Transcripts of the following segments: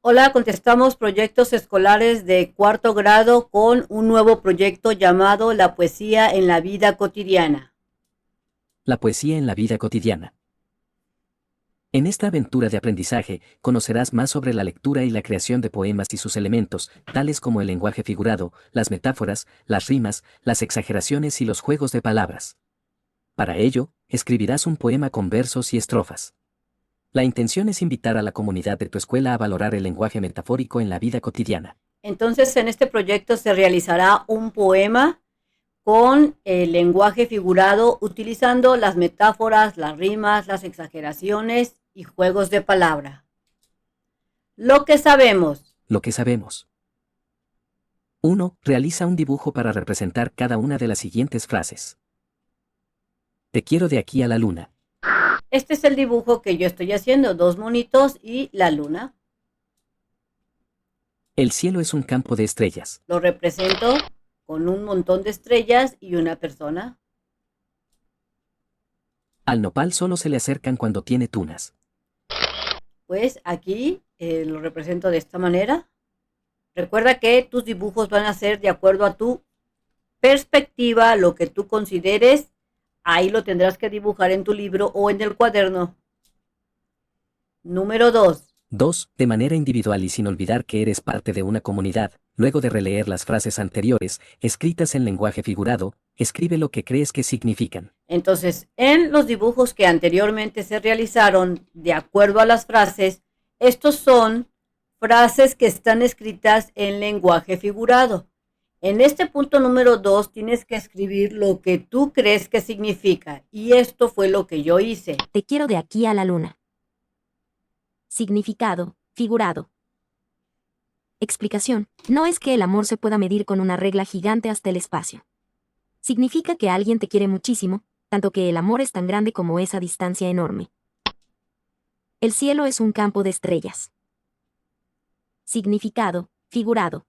Hola, contestamos proyectos escolares de cuarto grado con un nuevo proyecto llamado La poesía en la vida cotidiana. La poesía en la vida cotidiana. En esta aventura de aprendizaje, conocerás más sobre la lectura y la creación de poemas y sus elementos, tales como el lenguaje figurado, las metáforas, las rimas, las exageraciones y los juegos de palabras. Para ello, escribirás un poema con versos y estrofas. La intención es invitar a la comunidad de tu escuela a valorar el lenguaje metafórico en la vida cotidiana. Entonces, en este proyecto se realizará un poema con el lenguaje figurado utilizando las metáforas, las rimas, las exageraciones y juegos de palabra. Lo que sabemos. Lo que sabemos. 1. Realiza un dibujo para representar cada una de las siguientes frases. Te quiero de aquí a la luna. Este es el dibujo que yo estoy haciendo, dos monitos y la luna. El cielo es un campo de estrellas. Lo represento con un montón de estrellas y una persona. Al nopal solo se le acercan cuando tiene tunas. Pues aquí lo represento de esta manera. Recuerda que tus dibujos van a ser de acuerdo a tu perspectiva, lo que tú consideres. Ahí lo tendrás que dibujar en tu libro o en el cuaderno. Número 2. 2. De manera individual y sin olvidar que eres parte de una comunidad, luego de releer las frases anteriores, escritas en lenguaje figurado, escribe lo que crees que significan. Entonces, en los dibujos que anteriormente se realizaron de acuerdo a las frases, estos son frases que están escritas en lenguaje figurado. En este punto número 2 tienes que escribir lo que tú crees que significa. Y esto fue lo que yo hice. Te quiero de aquí a la luna. Significado, figurado. Explicación. No es que el amor se pueda medir con una regla gigante hasta el espacio. Significa que alguien te quiere muchísimo, tanto que el amor es tan grande como esa distancia enorme. El cielo es un campo de estrellas. Significado, figurado.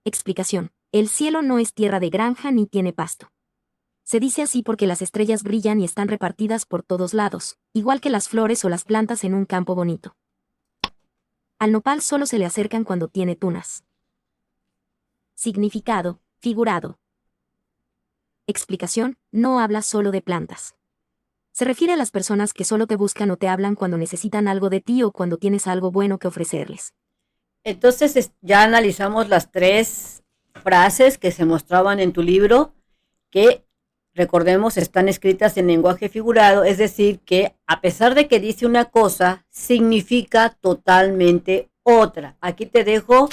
Explicación. El cielo no es tierra de granja ni tiene pasto. Se dice así porque las estrellas brillan y están repartidas por todos lados, igual que las flores o las plantas en un campo bonito. Al nopal solo se le acercan cuando tiene tunas. Significado, figurado. Explicación, no habla solo de plantas. Se refiere a las personas que solo te buscan o te hablan cuando necesitan algo de ti o cuando tienes algo bueno que ofrecerles. Entonces ya analizamos las tres frases que se mostraban en tu libro, que recordemos están escritas en lenguaje figurado, es decir, que a pesar de que dice una cosa, significa totalmente otra. Aquí te dejo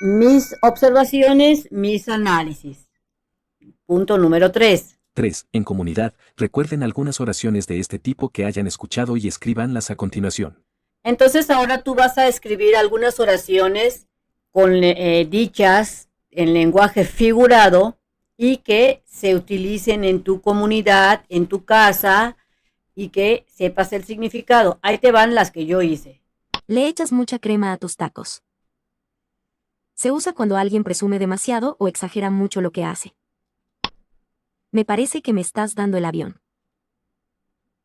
mis observaciones, mis análisis. Punto número 3. 3. En comunidad, recuerden algunas oraciones de este tipo que hayan escuchado y escríbanlas a continuación. Entonces ahora tú vas a escribir algunas oraciones con dichas en lenguaje figurado y que se utilicen en tu comunidad, en tu casa y que sepas el significado. Ahí te van las que yo hice. Le echas mucha crema a tus tacos. Se usa cuando alguien presume demasiado o exagera mucho lo que hace. Me parece que me estás dando el avión.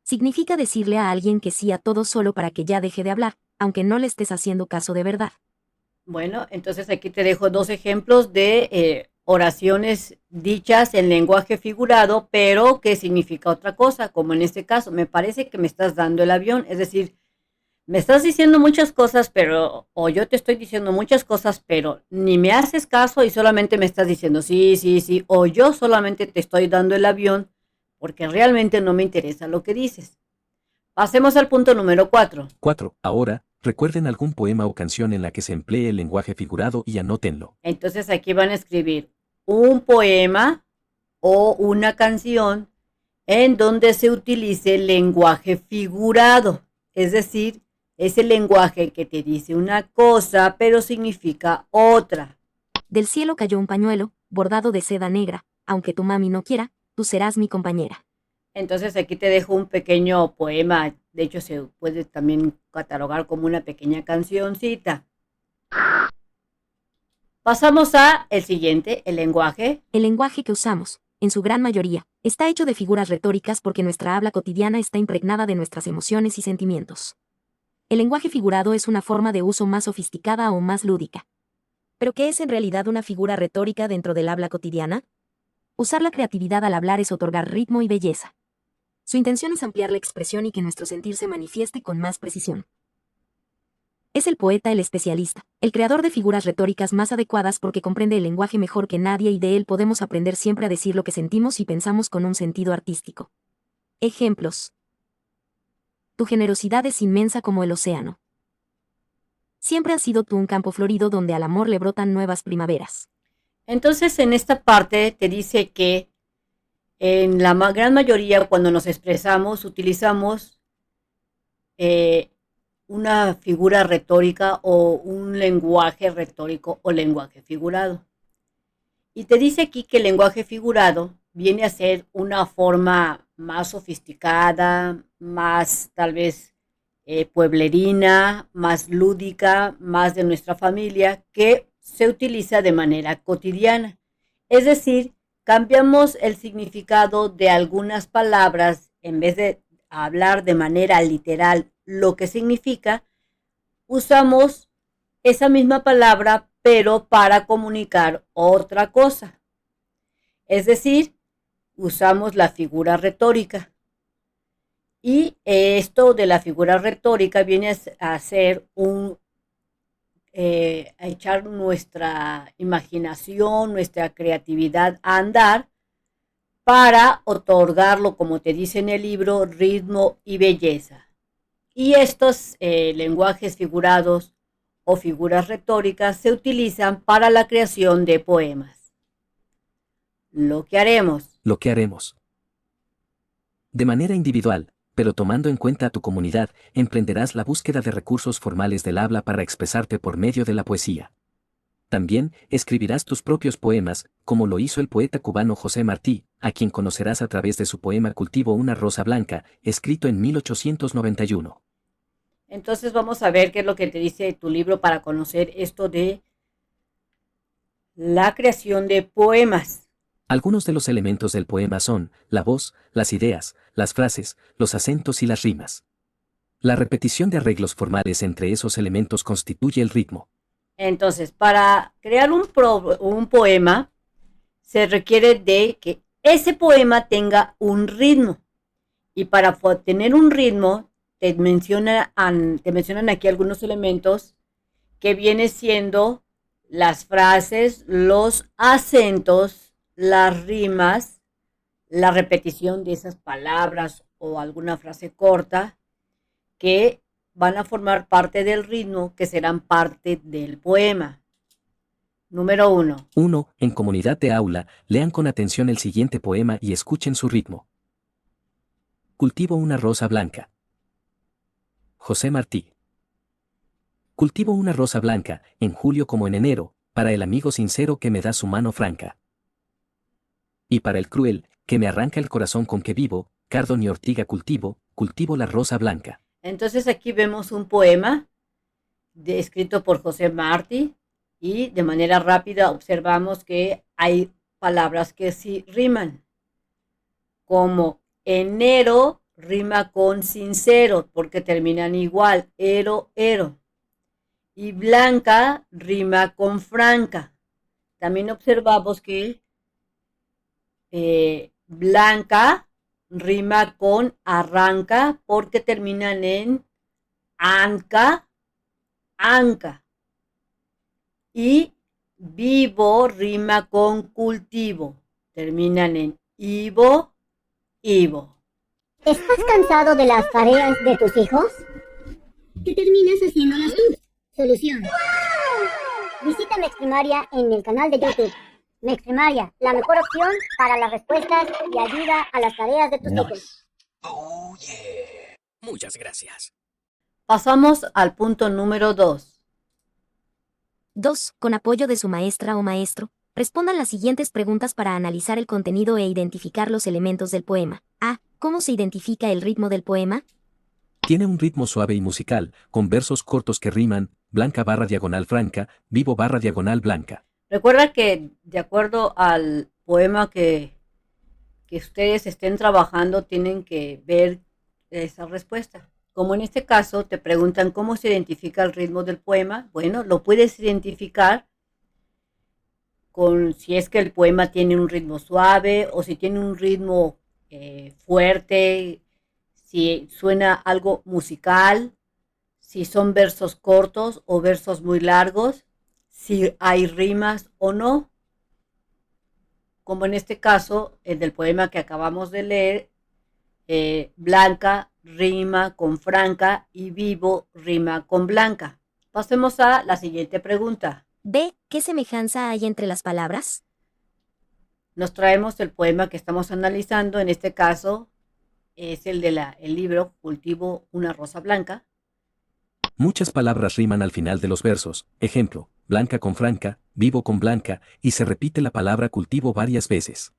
Significa decirle a alguien que sí a todo solo para que ya deje de hablar, aunque no le estés haciendo caso de verdad. Bueno, entonces aquí te dejo dos ejemplos de oraciones dichas en lenguaje figurado, pero que significa otra cosa, como en este caso, me parece que me estás dando el avión, es decir, me estás diciendo muchas cosas, pero, o yo te estoy diciendo muchas cosas, pero ni me haces caso y solamente me estás diciendo sí, sí, sí, o yo solamente te estoy dando el avión porque realmente no me interesa lo que dices. Pasemos al punto número 4. 4. Ahora, recuerden algún poema o canción en la que se emplee el lenguaje figurado y anótenlo. Entonces aquí van a escribir un poema o una canción en donde se utilice el lenguaje figurado, es decir, es el lenguaje que te dice una cosa pero significa otra. Del cielo cayó un pañuelo, bordado de seda negra, aunque tu mami no quiera, tú serás mi compañera. Entonces aquí te dejo un pequeño poema, de hecho se puede también catalogar como una pequeña cancioncita. Pasamos a el siguiente, el lenguaje. El lenguaje que usamos, en su gran mayoría, está hecho de figuras retóricas porque nuestra habla cotidiana está impregnada de nuestras emociones y sentimientos. El lenguaje figurado es una forma de uso más sofisticada o más lúdica. ¿Pero qué es en realidad una figura retórica dentro del habla cotidiana? Usar la creatividad al hablar es otorgar ritmo y belleza. Su intención es ampliar la expresión y que nuestro sentir se manifieste con más precisión. Es el poeta el especialista, el creador de figuras retóricas más adecuadas porque comprende el lenguaje mejor que nadie y de él podemos aprender siempre a decir lo que sentimos y pensamos con un sentido artístico. Ejemplos. Tu generosidad es inmensa como el océano. Siempre has sido tú un campo florido donde al amor le brotan nuevas primaveras. Entonces, en esta parte te dice que en la gran mayoría, cuando nos expresamos, utilizamos eh, una figura retórica o un lenguaje retórico o lenguaje figurado. Y te dice aquí que el lenguaje figurado viene a ser una forma más sofisticada, más tal vez pueblerina, más lúdica, más de nuestra familia, que se utiliza de manera cotidiana. Es decir, cambiamos el significado de algunas palabras en vez de hablar de manera literal lo que significa, usamos esa misma palabra pero para comunicar otra cosa. Es decir, usamos la figura retórica. Y esto de la figura retórica viene a ser a echar nuestra imaginación, nuestra creatividad a andar para otorgarlo, como te dice en el libro, ritmo y belleza. Y estos lenguajes figurados o figuras retóricas se utilizan para la creación de poemas. Lo que haremos. De manera individual, pero tomando en cuenta a tu comunidad, emprenderás la búsqueda de recursos formales del habla para expresarte por medio de la poesía. También escribirás tus propios poemas, como lo hizo el poeta cubano José Martí, a quien conocerás a través de su poema Cultivo una rosa blanca, escrito en 1891. Entonces vamos a ver qué es lo que te dice tu libro para conocer esto de la creación de poemas. Algunos de los elementos del poema son la voz, las ideas, las frases, los acentos y las rimas. La repetición de arreglos formales entre esos elementos constituye el ritmo. Entonces, para crear un poema, se requiere de que ese poema tenga un ritmo. Y para tener un ritmo, te mencionan aquí algunos elementos que viene siendo las frases, los acentos, las rimas, la repetición de esas palabras o alguna frase corta que van a formar parte del ritmo, que serán parte del poema. Número 1. 1. En comunidad de aula, lean con atención el siguiente poema y escuchen su ritmo. Cultivo una rosa blanca. José Martí. Cultivo una rosa blanca, en julio como en enero, para el amigo sincero que me da su mano franca. Y para el cruel, que me arranca el corazón con que vivo, cardo ni ortiga cultivo la rosa blanca. Entonces aquí vemos un poema escrito por José Martí y de manera rápida observamos que hay palabras que sí riman, como enero rima con sincero porque terminan igual, ero. Y blanca rima con franca. También observamos que blanca rima con arranca porque terminan en anca. Y vivo rima con cultivo. Terminan en ivo. ¿Estás cansado de las tareas de tus hijos? ¿Qué terminas haciéndolas tú? Solución. Visita Mexprimaria en el canal de YouTube. Mexprimaria, la mejor opción para las respuestas y ayuda a las tareas de tus hijos. Oh, yeah. Muchas gracias. Pasamos al punto número 2. 2. Con apoyo de su maestra o maestro, respondan las siguientes preguntas para analizar el contenido e identificar los elementos del poema. A. ¿Cómo se identifica el ritmo del poema? Tiene un ritmo suave y musical, con versos cortos que riman, blanca barra diagonal franca, vivo barra diagonal blanca. Recuerda que de acuerdo al poema que ustedes estén trabajando, tienen que ver esa respuesta. Como en este caso te preguntan cómo se identifica el ritmo del poema, bueno, lo puedes identificar con si es que el poema tiene un ritmo suave o si tiene un ritmo fuerte, si suena algo musical, si son versos cortos o versos muy largos, si hay rimas o no, como en este caso, el del poema que acabamos de leer, Blanca rima con Franca y Vivo rima con Blanca. Pasemos a la siguiente pregunta. B. ¿Qué semejanza hay entre las palabras? Nos traemos el poema que estamos analizando, en este caso es el de el libro Cultivo una rosa blanca. Muchas palabras riman al final de los versos. Ejemplo, Blanca con Franca, vivo con Blanca, y se repite la palabra cultivo varias veces.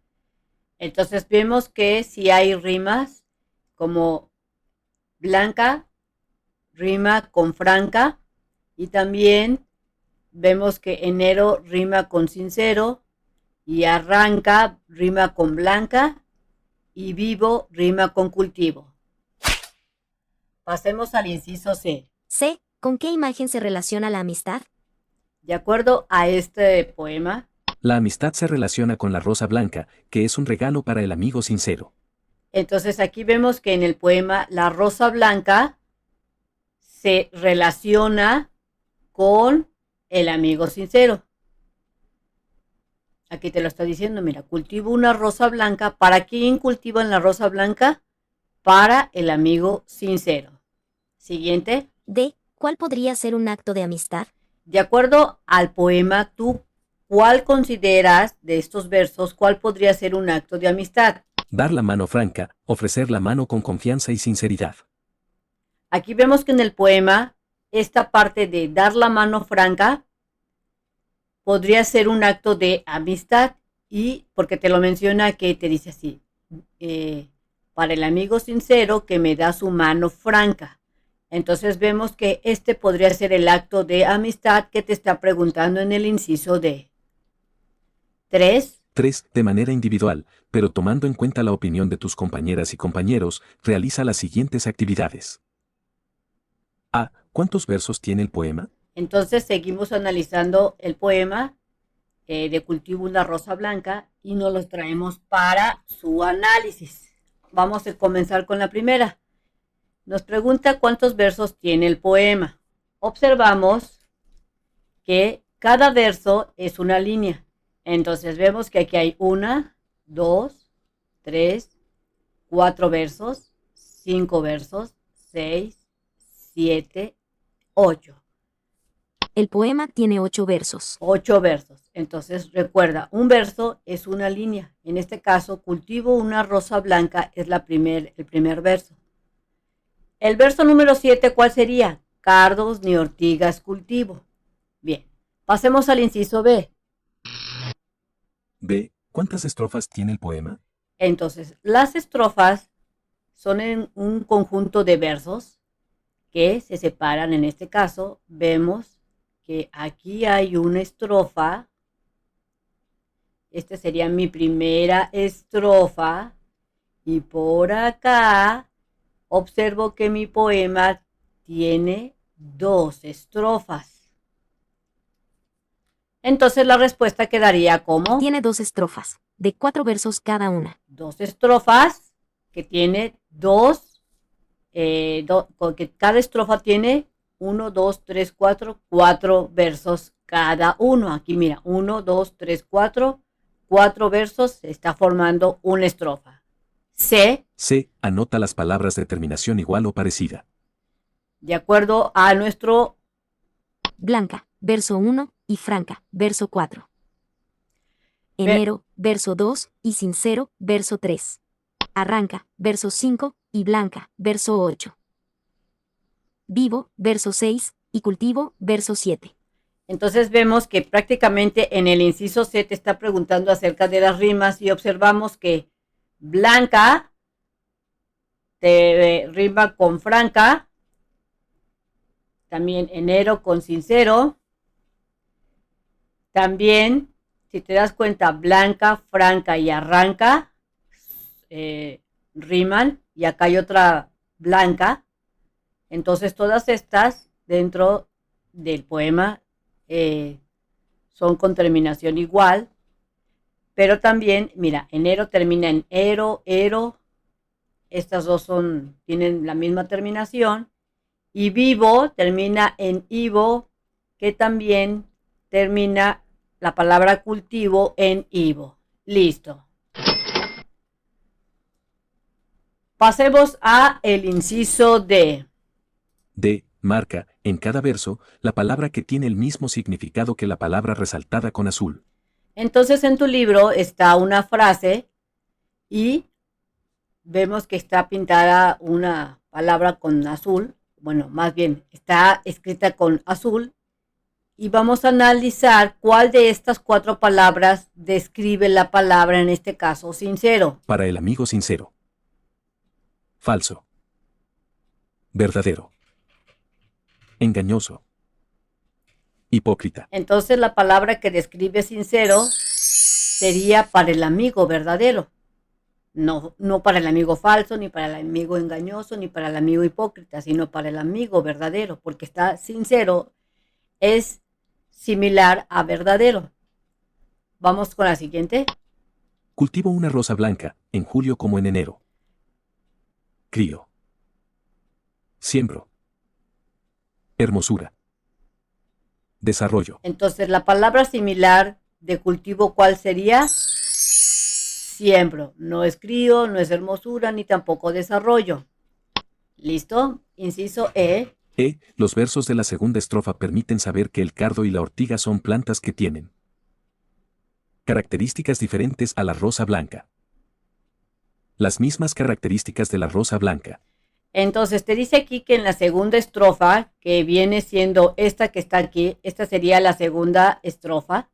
Entonces vemos que si hay rimas, como Blanca rima con Franca, y también vemos que enero rima con sincero, y arranca rima con Blanca, y vivo rima con cultivo. Pasemos al inciso C. C. ¿Con qué imagen se relaciona la amistad? De acuerdo a este poema, La amistad se relaciona con la rosa blanca, que es un regalo para el amigo sincero. entonces aquí vemos que en el poema la rosa blanca se relaciona con el amigo sincero. Aquí te lo está diciendo, mira, cultivo una rosa blanca. ¿Para quién cultivan la rosa blanca? Para el amigo sincero. Siguiente. D. ¿Cuál podría ser un acto de amistad? De acuerdo al poema, ¿tú cuál consideras de estos versos, cuál podría ser un acto de amistad? Dar la mano franca, ofrecer la mano con confianza y sinceridad. Aquí vemos que en el poema, esta parte de dar la mano franca podría ser un acto de amistad, y porque te lo menciona, que te dice así, para el amigo sincero que me da su mano franca. Entonces vemos que este podría ser el acto de amistad que te está preguntando en el inciso D. 3. 3. De manera individual, pero tomando en cuenta la opinión de tus compañeras y compañeros, realiza las siguientes actividades. A. ¿Cuántos versos tiene el poema? Entonces seguimos analizando el poema de Cultivo una rosa blanca y nos los traemos para su análisis. Vamos a comenzar con la primera. Nos pregunta cuántos versos tiene el poema. Observamos que cada verso es una línea. Entonces vemos que aquí hay 1, 2, 3, 4 versos, 5 versos, 6, 7, 8. El poema tiene 8 versos. 8 versos. Entonces recuerda, un verso es una línea. En este caso, cultivo una rosa blanca es el primer verso. El verso número 7, ¿cuál sería? Cardos ni ortigas cultivo. Bien, pasemos al inciso B. B. ¿Cuántas estrofas tiene el poema? Entonces, las estrofas son en un conjunto de versos que se separan. En este caso, vemos que aquí hay una estrofa. Esta sería mi primera estrofa. Y por acá observo que mi poema tiene 2 estrofas. Entonces la respuesta quedaría como Tiene 2 estrofas, de 4 versos cada una. 2 estrofas que tiene 2, que cada estrofa tiene 1, 2, 3, 4 versos cada uno. Aquí mira, 1, 2, 3, 4 versos, se está formando una estrofa. C. C. Anota las palabras de terminación igual o parecida. De acuerdo a nuestro Blanca, verso 1, y Franca, verso 4. Enero, verso 2, y Sincero, verso 3. Arranca, verso 5, y Blanca, verso 8. Vivo, verso 6, y Cultivo, verso 7. Entonces vemos que prácticamente en el inciso C te está preguntando acerca de las rimas y observamos que Blanca te rima con Franca, también enero con sincero, también si te das cuenta Blanca, Franca y arranca riman, y acá hay otra Blanca, Entonces todas estas dentro del poema son con terminación igual, pero también, mira, enero termina en ero, ero, estas dos tienen la misma terminación, y vivo termina en ivo, que también termina la palabra cultivo en ivo. Listo. Pasemos a el inciso D. D. Marca, en cada verso, la palabra que tiene el mismo significado que la palabra resaltada con azul. Entonces en tu libro está una frase y vemos que está pintada una palabra con azul. Bueno, más bien está escrita con azul. Y vamos a analizar cuál de estas 4 palabras describe la palabra, en este caso, sincero. Para el amigo sincero. Falso. Verdadero. Engañoso. Hipócrita. Entonces la palabra que describe sincero sería para el amigo verdadero. No para el amigo falso, ni para el amigo engañoso, ni para el amigo hipócrita, sino para el amigo verdadero, porque está sincero, es similar a verdadero. Vamos con la siguiente. Cultivo una rosa blanca, en julio como en enero. Crío. Siembro. Hermosura. Desarrollo. Entonces la palabra similar de cultivo, ¿cuál sería? Siembro. No es crío, no es hermosura, ni tampoco desarrollo. ¿Listo? Inciso E. Los versos de la segunda estrofa permiten saber que el cardo y la ortiga son plantas que tienen características diferentes a la rosa blanca. Las mismas características de la rosa blanca. Entonces te dice aquí que en la segunda estrofa, que viene siendo esta que está aquí, esta sería la segunda estrofa.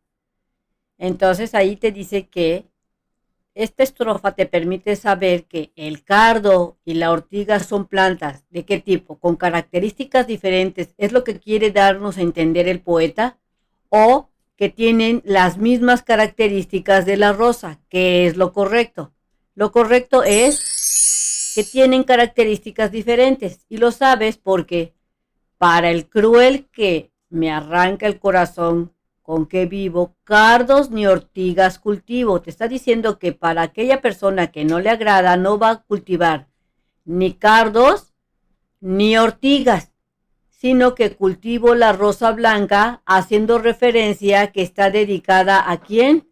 Entonces ahí te dice que esta estrofa te permite saber que el cardo y la ortiga son plantas. ¿De qué tipo? Con características diferentes. ¿Es lo que quiere darnos a entender el poeta? ¿O que tienen las mismas características de la rosa? ¿Qué es lo correcto? Lo correcto es que tienen características diferentes. Y lo sabes porque para el cruel que me arranca el corazón, con que vivo, cardos ni ortigas cultivo. Te está diciendo que para aquella persona que no le agrada, no va a cultivar ni cardos ni ortigas, sino que cultivo la rosa blanca, haciendo referencia que está dedicada ¿a quién?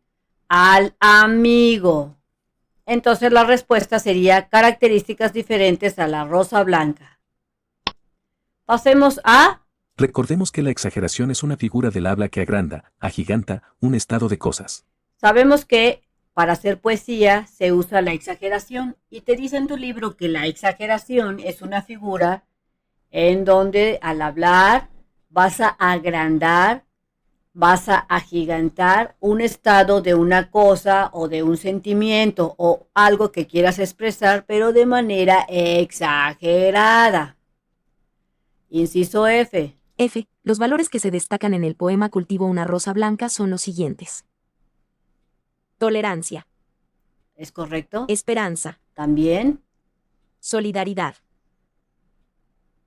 Al amigo. Entonces la respuesta sería características diferentes a la rosa blanca. Pasemos a... Recordemos que la exageración es una figura del habla que agranda, agiganta, un estado de cosas. Sabemos que para hacer poesía se usa la exageración y te dice en tu libro que la exageración es una figura en donde al hablar vas a agrandar, vas a agigantar un estado de una cosa o de un sentimiento o algo que quieras expresar, pero de manera exagerada. Inciso F. F. Los valores que se destacan en el poema Cultivo una rosa blanca son los siguientes. Tolerancia. ¿Es correcto? Esperanza. También. Solidaridad.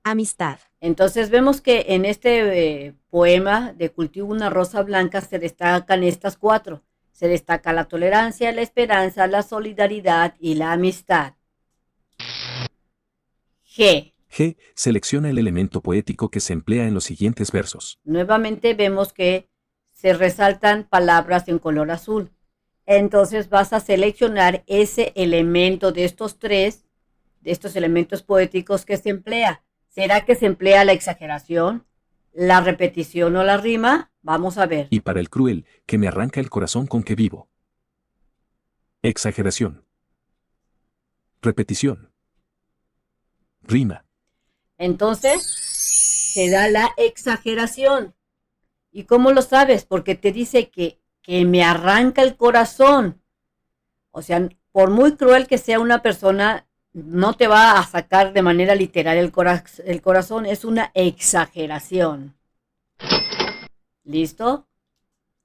Amistad. Entonces vemos que en este poema de Cultivo una rosa blanca se destacan estas 4. Se destaca la tolerancia, la esperanza, la solidaridad y la amistad. G. G. Selecciona el elemento poético que se emplea en los siguientes versos. Nuevamente vemos que se resaltan palabras en color azul. Entonces vas a seleccionar ese elemento de estos 3, de estos elementos poéticos que se emplea. ¿Será que se emplea la exageración, la repetición o la rima? Vamos a ver. Y para el cruel, que me arranca el corazón con que vivo. Exageración. Repetición. Rima. Entonces, se da la exageración. ¿Y cómo lo sabes? Porque te dice que me arranca el corazón. O sea, por muy cruel que sea una persona, no te va a sacar de manera literal el corazón. Es una exageración. ¿Listo?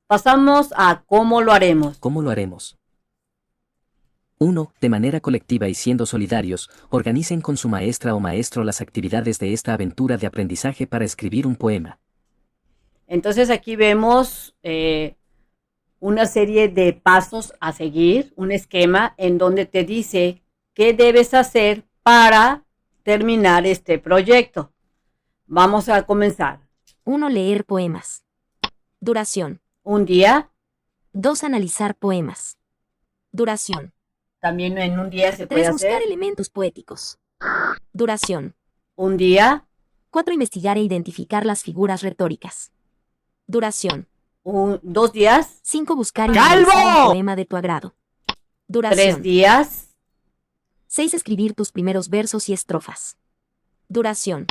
Pasamos a cómo lo haremos. ¿Cómo lo haremos? 1. De manera colectiva y siendo solidarios, organicen con su maestra o maestro las actividades de esta aventura de aprendizaje para escribir un poema. Entonces aquí vemos una serie de pasos a seguir, un esquema en donde te dice qué debes hacer para terminar este proyecto. Vamos a comenzar. 1. Leer poemas. Duración. Un día, 2. Analizar poemas. Duración. también en un día se 3. puede Buscar hacer. elementos poéticos. Duración. Un día, 4. Investigar e identificar las figuras retóricas. Duración. 2 días, 5. Buscar y ¡Calvo! analizar un poema de tu agrado. 3 Duración. días, 6. Escribir tus primeros versos y estrofas. Duración.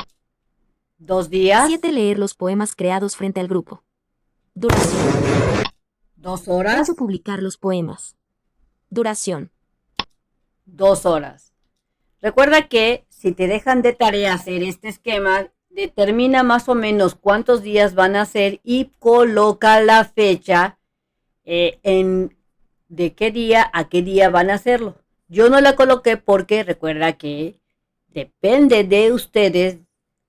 2 días, 7. Leer los poemas creados frente al grupo. Duración. 2 horas, Plazo publicar los poemas. Duración. 2 horas. Recuerda que si te dejan de tarea hacer este esquema, determina más o menos cuántos días van a hacer y coloca la fecha de qué día a qué día van a hacerlo. Yo no la coloqué porque recuerda que depende de ustedes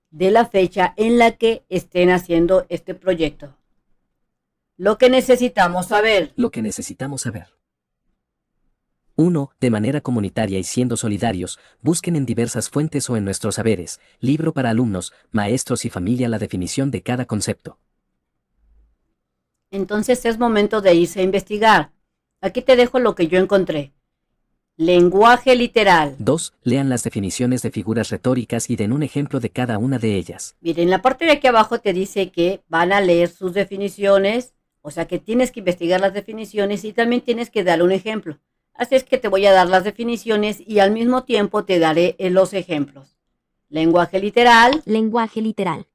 de la fecha en la que estén haciendo este proyecto. Lo que necesitamos saber. Lo que necesitamos saber. 1. De manera comunitaria y siendo solidarios, busquen en diversas fuentes o en nuestros saberes, libro para alumnos, maestros y familia la definición de cada concepto. Entonces es momento de irse a investigar. Aquí te dejo lo que yo encontré. Lenguaje literal. 2. Lean las definiciones de figuras retóricas y den un ejemplo de cada una de ellas. Miren, la parte de aquí abajo te dice que van a leer sus definiciones, o sea que tienes que investigar las definiciones y también tienes que dar un ejemplo. Así es que te voy a dar las definiciones y al mismo tiempo te daré los ejemplos. Lenguaje literal. Lenguaje literal.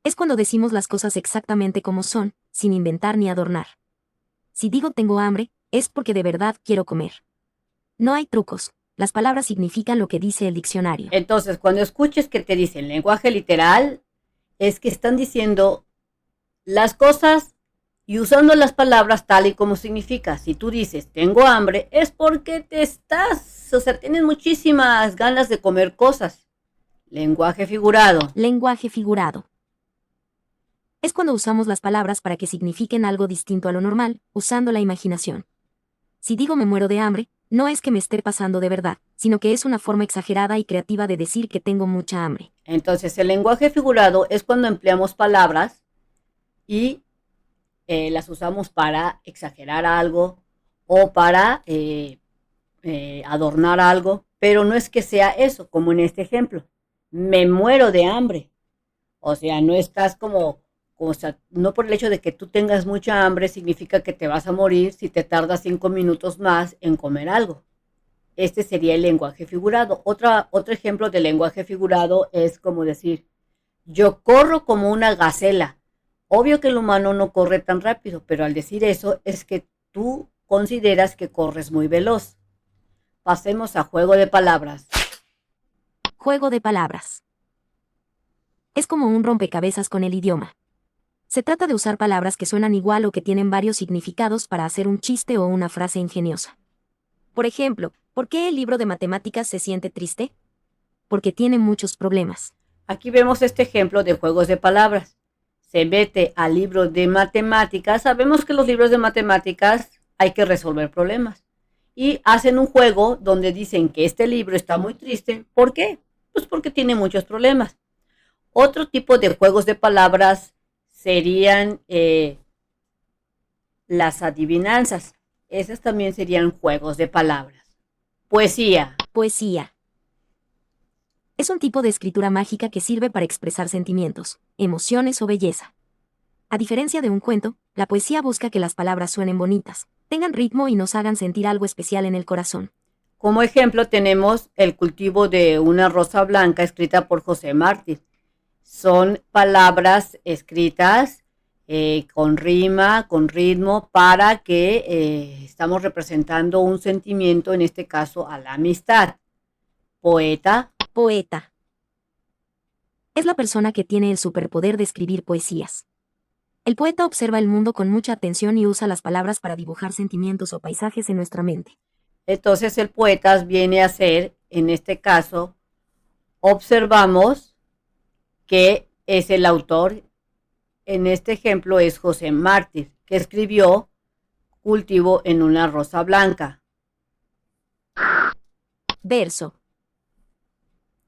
Es cuando decimos las cosas exactamente como son, sin inventar ni adornar. Si digo tengo hambre, es porque de verdad quiero comer. No hay trucos. Las palabras significan lo que dice el diccionario. Entonces, cuando escuches que te dicen lenguaje literal, es que están diciendo las cosas y usando las palabras tal y como significa. Si tú dices tengo hambre, es porque tienes muchísimas ganas de comer cosas. Lenguaje figurado. Lenguaje figurado. Es cuando usamos las palabras para que signifiquen algo distinto a lo normal, usando la imaginación. Si digo me muero de hambre, no es que me esté pasando de verdad, sino que es una forma exagerada y creativa de decir que tengo mucha hambre. Entonces, el lenguaje figurado es cuando empleamos palabras y las usamos para exagerar algo o para adornar algo, pero no es que sea eso, como en este ejemplo. Me muero de hambre. O sea, no estás o sea, no por el hecho de que tú tengas mucha hambre significa que te vas a morir si te tardas 5 minutos más en comer algo. Este sería el lenguaje figurado. Otro ejemplo de lenguaje figurado es como decir, yo corro como una gacela. Obvio que el humano no corre tan rápido, pero al decir eso es que tú consideras que corres muy veloz. Pasemos a juego de palabras. Juego de palabras. Es como un rompecabezas con el idioma. Se trata de usar palabras que suenan igual o que tienen varios significados para hacer un chiste o una frase ingeniosa. Por ejemplo, ¿por qué el libro de matemáticas se siente triste? Porque tiene muchos problemas. Aquí vemos este ejemplo de juegos de palabras. Se mete al libro de matemáticas. Sabemos que los libros de matemáticas hay que resolver problemas. Y hacen un juego donde dicen que este libro está muy triste. ¿Por qué? Pues porque tiene muchos problemas. Otro tipo de juegos de palabras serían las adivinanzas. Esas también serían juegos de palabras. Poesía. Poesía. Es un tipo de escritura mágica que sirve para expresar sentimientos, emociones o belleza. A diferencia de un cuento, la poesía busca que las palabras suenen bonitas, tengan ritmo y nos hagan sentir algo especial en el corazón. Como ejemplo tenemos El cultivo de una rosa blanca, escrita por José Martí. Son palabras escritas con rima, con ritmo, para que estamos representando un sentimiento, en este caso a la amistad. Poeta. Poeta. Es la persona que tiene el superpoder de escribir poesías. El poeta observa el mundo con mucha atención y usa las palabras para dibujar sentimientos o paisajes en nuestra mente. Entonces el poeta viene a ser, en este caso, observamos que es el autor, en este ejemplo es José Mártir, que escribió Cultivo en una rosa blanca. Verso.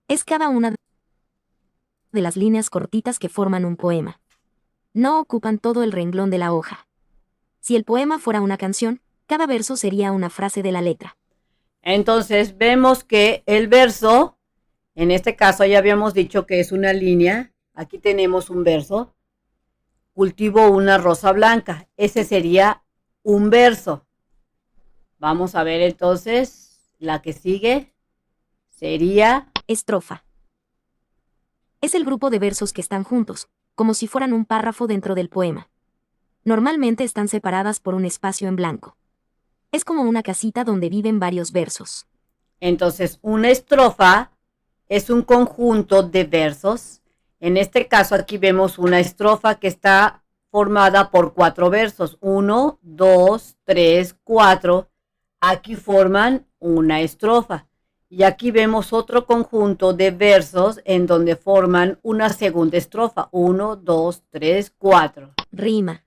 Es cada una de las líneas cortitas que forman un poema. No ocupan todo el renglón de la hoja. Si el poema fuera una canción, cada verso sería una frase de la letra. Entonces vemos que el verso, en este caso ya habíamos dicho que es una línea, aquí tenemos un verso, cultivo una rosa blanca, ese sería un verso. Vamos a ver entonces, la que sigue sería Estrofa. Es el grupo de versos que están juntos, como si fueran un párrafo dentro del poema. Normalmente están separadas por un espacio en blanco. Es como una casita donde viven varios versos. Entonces, una estrofa es un conjunto de versos. En este caso, aquí vemos una estrofa que está formada por 4 versos. 1, 2, 3, 4. Aquí forman una estrofa. Y aquí vemos otro conjunto de versos en donde forman una segunda estrofa. 1, 2, 3, 4. Rima.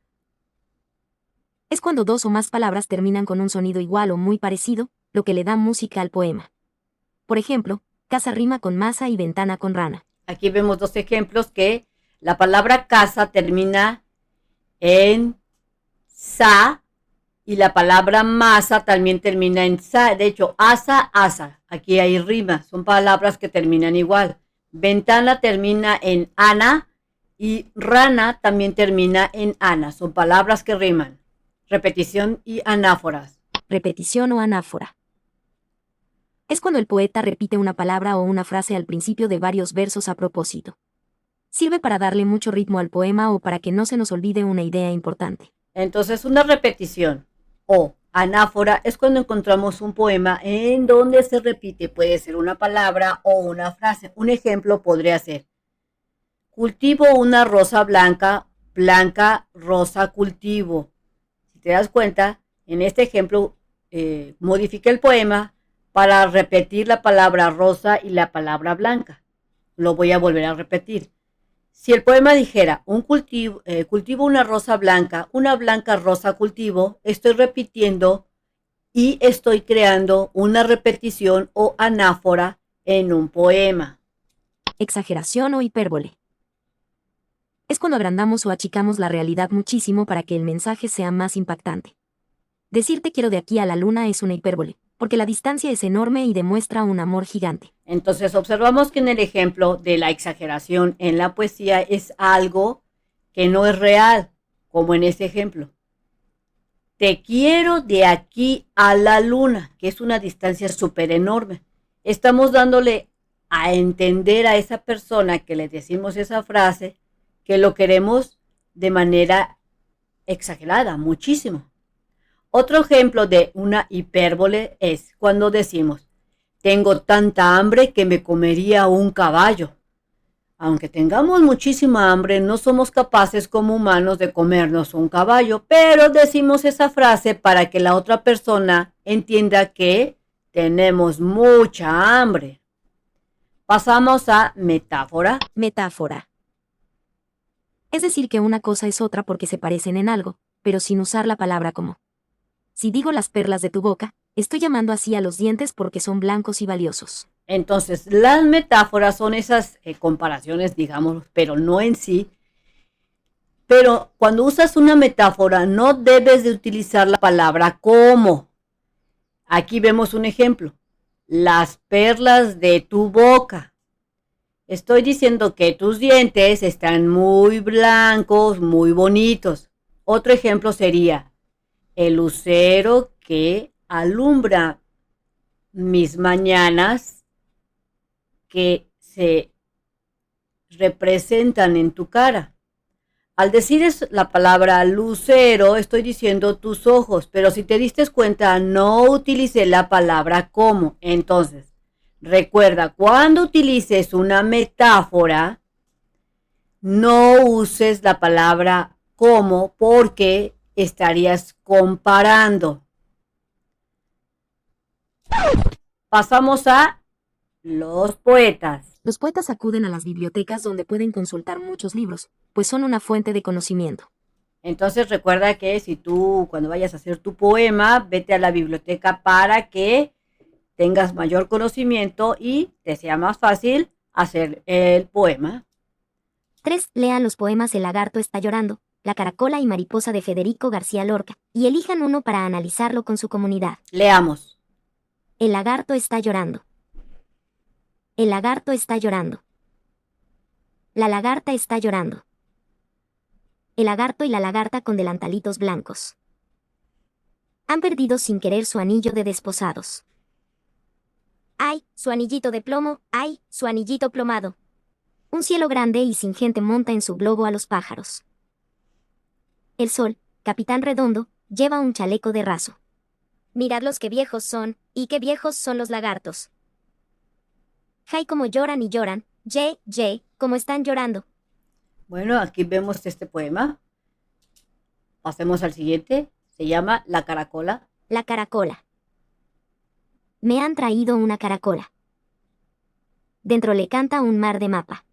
Es cuando 2 o más palabras terminan con un sonido igual o muy parecido, lo que le da música al poema. Por ejemplo, casa rima con masa y ventana con rana. Aquí vemos 2 ejemplos que la palabra casa termina en sa y la palabra masa también termina en sa. De hecho, asa, asa. Aquí hay rima. Son palabras que terminan igual. Ventana termina en ana y rana también termina en ana. Son palabras que riman. Repetición y anáforas. Repetición o anáfora. Es cuando el poeta repite una palabra o una frase al principio de varios versos a propósito. Sirve para darle mucho ritmo al poema o para que no se nos olvide una idea importante. Entonces, una repetición o anáfora es cuando encontramos un poema en donde se repite, puede ser una palabra o una frase. Un ejemplo podría ser: cultivo una rosa blanca, blanca rosa cultivo. Si te das cuenta, en este ejemplo modifiqué el poema para repetir la palabra rosa y la palabra blanca. Lo voy a volver a repetir. Si el poema dijera cultivo una rosa blanca, una blanca rosa cultivo, estoy repitiendo y estoy creando una repetición o anáfora en un poema. Exageración o hipérbole. Es cuando agrandamos o achicamos la realidad muchísimo para que el mensaje sea más impactante. Decir te quiero de aquí a la luna es una hipérbole, porque la distancia es enorme y demuestra un amor gigante. Entonces observamos que en el ejemplo de la exageración en la poesía es algo que no es real, como en ese ejemplo. Te quiero de aquí a la luna, que es una distancia súper enorme. Estamos dándole a entender a esa persona que le decimos esa frase que lo queremos de manera exagerada, muchísimo. Otro ejemplo de una hipérbole es cuando decimos: tengo tanta hambre que me comería un caballo. Aunque tengamos muchísima hambre, no somos capaces como humanos de comernos un caballo, pero decimos esa frase para que la otra persona entienda que tenemos mucha hambre. Pasamos a metáfora. Metáfora. Es decir que una cosa es otra porque se parecen en algo, pero sin usar la palabra como. Si digo las perlas de tu boca, estoy llamando así a los dientes porque son blancos y valiosos. Entonces, las metáforas son esas comparaciones, digamos, pero no en sí. Pero cuando usas una metáfora, no debes de utilizar la palabra como. Aquí vemos un ejemplo: las perlas de tu boca. Estoy diciendo que tus dientes están muy blancos, muy bonitos. Otro ejemplo sería: el lucero que alumbra mis mañanas, que se representan en tu cara. Al decir la palabra lucero, estoy diciendo tus ojos, pero si te diste cuenta, no utilicé la palabra como. Entonces, recuerda, cuando utilices una metáfora, no uses la palabra como porque estarías comparando. Pasamos a los poetas. Los poetas acuden a las bibliotecas donde pueden consultar muchos libros, pues son una fuente de conocimiento. Entonces recuerda que si tú cuando vayas a hacer tu poema, vete a la biblioteca para que tengas mayor conocimiento y te sea más fácil hacer el poema. 3. Lean los poemas El lagarto está llorando, La caracola y mariposa de Federico García Lorca, y elijan uno para analizarlo con su comunidad. Leamos. El lagarto está llorando. El lagarto está llorando. La lagarta está llorando. El lagarto y la lagarta con delantalitos blancos. Han perdido sin querer su anillo de desposados. ¡Ay, su anillito de plomo! ¡Ay, su anillito plomado! Un cielo grande y sin gente monta en su globo a los pájaros. El sol, capitán redondo, lleva un chaleco de raso. Mirad los que viejos son, y qué viejos son los lagartos. ¡Jay, como lloran y lloran! ¡Ye, ye, como están llorando! Bueno, aquí vemos este poema. Pasemos al siguiente. Se llama La caracola. La caracola. Me han traído una caracola. Dentro le canta un mar de mapa.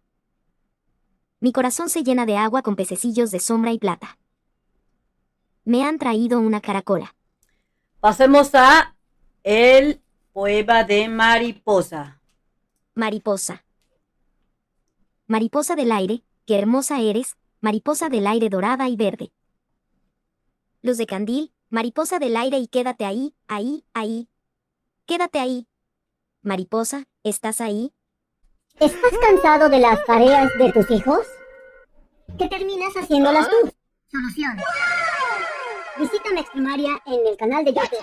Mi corazón se llena de agua con pececillos de sombra y plata. Me han traído una caracola. Pasemos a el poema de Mariposa. Mariposa. Mariposa del aire, qué hermosa eres, mariposa del aire dorada y verde. Luz de candil, mariposa del aire y quédate ahí, ahí, ahí. Quédate ahí. Mariposa, ¿estás ahí? ¿Estás cansado de las tareas de tus hijos? ¿Qué terminas haciéndolas tú? Solución. Visita Mexprimaria en el canal de YouTube.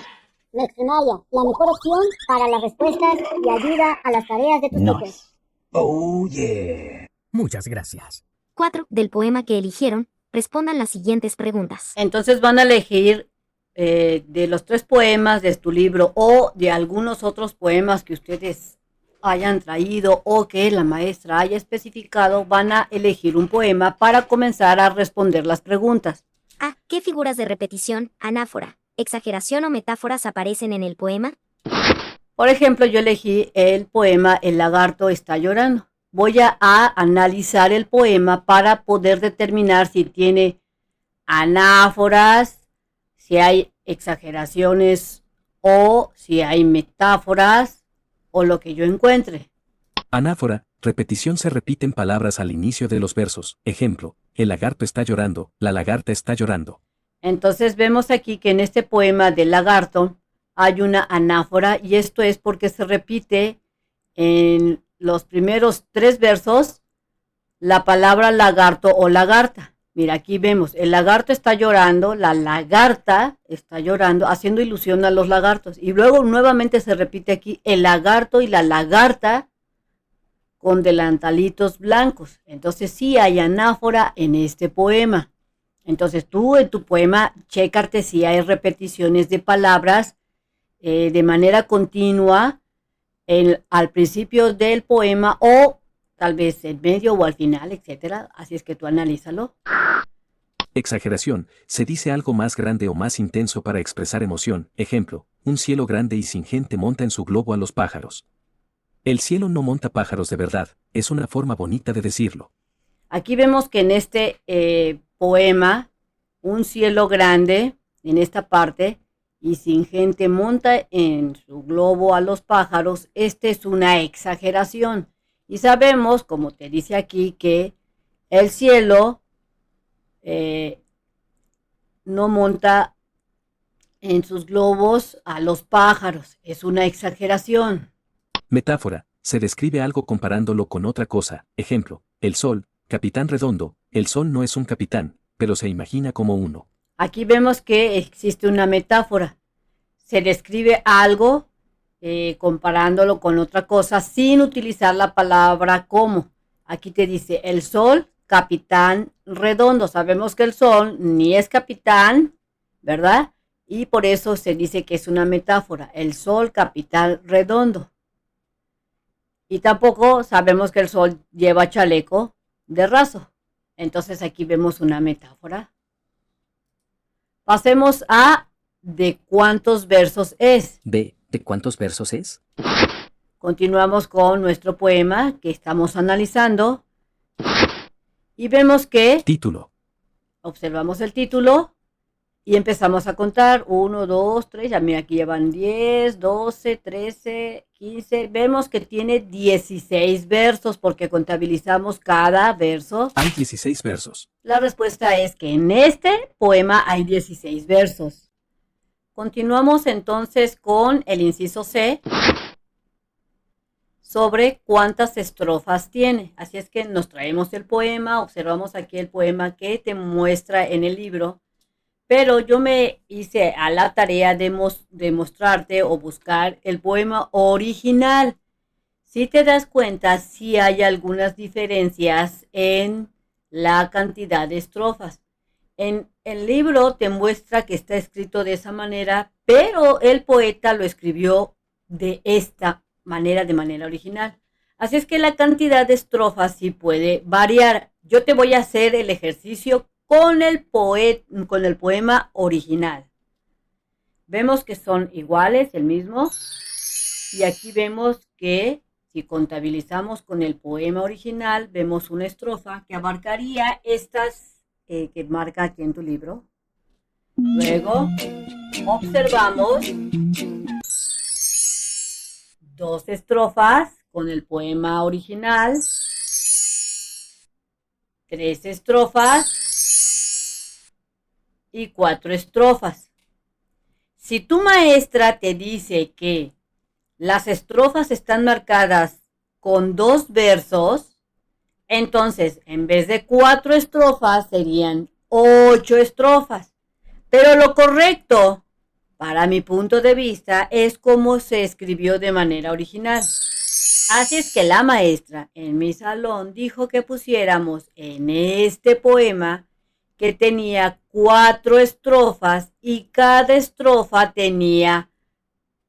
Mexprimaria, la mejor opción para las respuestas y ayuda a las tareas de tus hijos. Oh, yeah. Muchas gracias. 4. Del poema que eligieron, respondan las siguientes preguntas. Entonces van a elegir de los 3 poemas de tu libro o de algunos otros poemas que ustedes hayan traído o que la maestra haya especificado, van a elegir un poema para comenzar a responder las preguntas. A. ¿Qué figuras de repetición, anáfora, exageración o metáforas aparecen en el poema? Por ejemplo, yo elegí el poema El lagarto está llorando. Voy a analizar el poema para poder determinar si tiene anáforas, si hay exageraciones o si hay metáforas o lo que yo encuentre. Anáfora, repetición, se repiten palabras al inicio de los versos. Ejemplo, el lagarto está llorando, la lagarta está llorando. Entonces vemos aquí que en este poema del lagarto hay una anáfora y esto es porque se repite en los primeros 3 versos la palabra lagarto o lagarta. Mira, aquí vemos, el lagarto está llorando, la lagarta está llorando, haciendo ilusión a los lagartos. Y luego nuevamente se repite aquí el lagarto y la lagarta con delantalitos blancos. Entonces sí hay anáfora en este poema. Entonces tú en tu poema, chécate si hay repeticiones de palabras de manera continua al principio del poema o tal vez en medio o al final, etcétera. Así es que tú analízalo. Exageración, se dice algo más grande o más intenso para expresar emoción. Ejemplo, un cielo grande y sin gente monta en su globo a los pájaros. El cielo no monta pájaros de verdad, es una forma bonita de decirlo. Aquí vemos que en este poema, un cielo grande, en esta parte, y sin gente monta en su globo a los pájaros, esta es una exageración. Y sabemos, como te dice aquí, que el cielo no monta en sus globos a los pájaros, es una exageración. Metáfora, se describe algo comparándolo con otra cosa. Ejemplo, el sol, capitán redondo, el sol no es un capitán, pero se imagina como uno. Aquí vemos que existe una metáfora. Se describe algo comparándolo con otra cosa sin utilizar la palabra como. Aquí te dice el sol, capitán redondo. Sabemos que el sol ni es capitán, ¿verdad? Y por eso se dice que es una metáfora. El sol, capitán redondo. Y tampoco sabemos que el sol lleva chaleco de raso. Entonces aquí vemos una metáfora. Pasemos a ¿de cuántos versos es? ¿De cuántos versos es? Continuamos con nuestro poema que estamos analizando y vemos que Título. observamos el título y empezamos a contar. 1, 2, 3, ya mira, aquí llevan 10, 12, 13, 15. Vemos que tiene 16 versos porque contabilizamos cada verso. Hay 16 versos. La respuesta es que en este poema hay 16 versos. Continuamos entonces con el inciso C sobre cuántas estrofas tiene. Así es que nos traemos el poema, observamos aquí el poema que te muestra en el libro, pero yo me hice a la tarea de mostrarte o buscar el poema original. Si te das cuenta, sí hay algunas diferencias en la cantidad de estrofas. En el libro te muestra que está escrito de esa manera, pero el poeta lo escribió de esta manera, de manera original. Así es que la cantidad de estrofas sí puede variar. Yo te voy a hacer el ejercicio con el poema original. Vemos que son iguales, el mismo. Y aquí vemos que si contabilizamos con el poema original, vemos una estrofa que abarcaría estas que marca aquí en tu libro. Luego observamos 2 estrofas con el poema original, 3 estrofas y 4 estrofas. Si tu maestra te dice que las estrofas están marcadas con 2 versos, entonces en vez de 4 estrofas serían 8 estrofas. Pero lo correcto, para mi punto de vista, es como se escribió de manera original. Así es que la maestra en mi salón dijo que pusiéramos en este poema que tenía 4 estrofas y cada estrofa tenía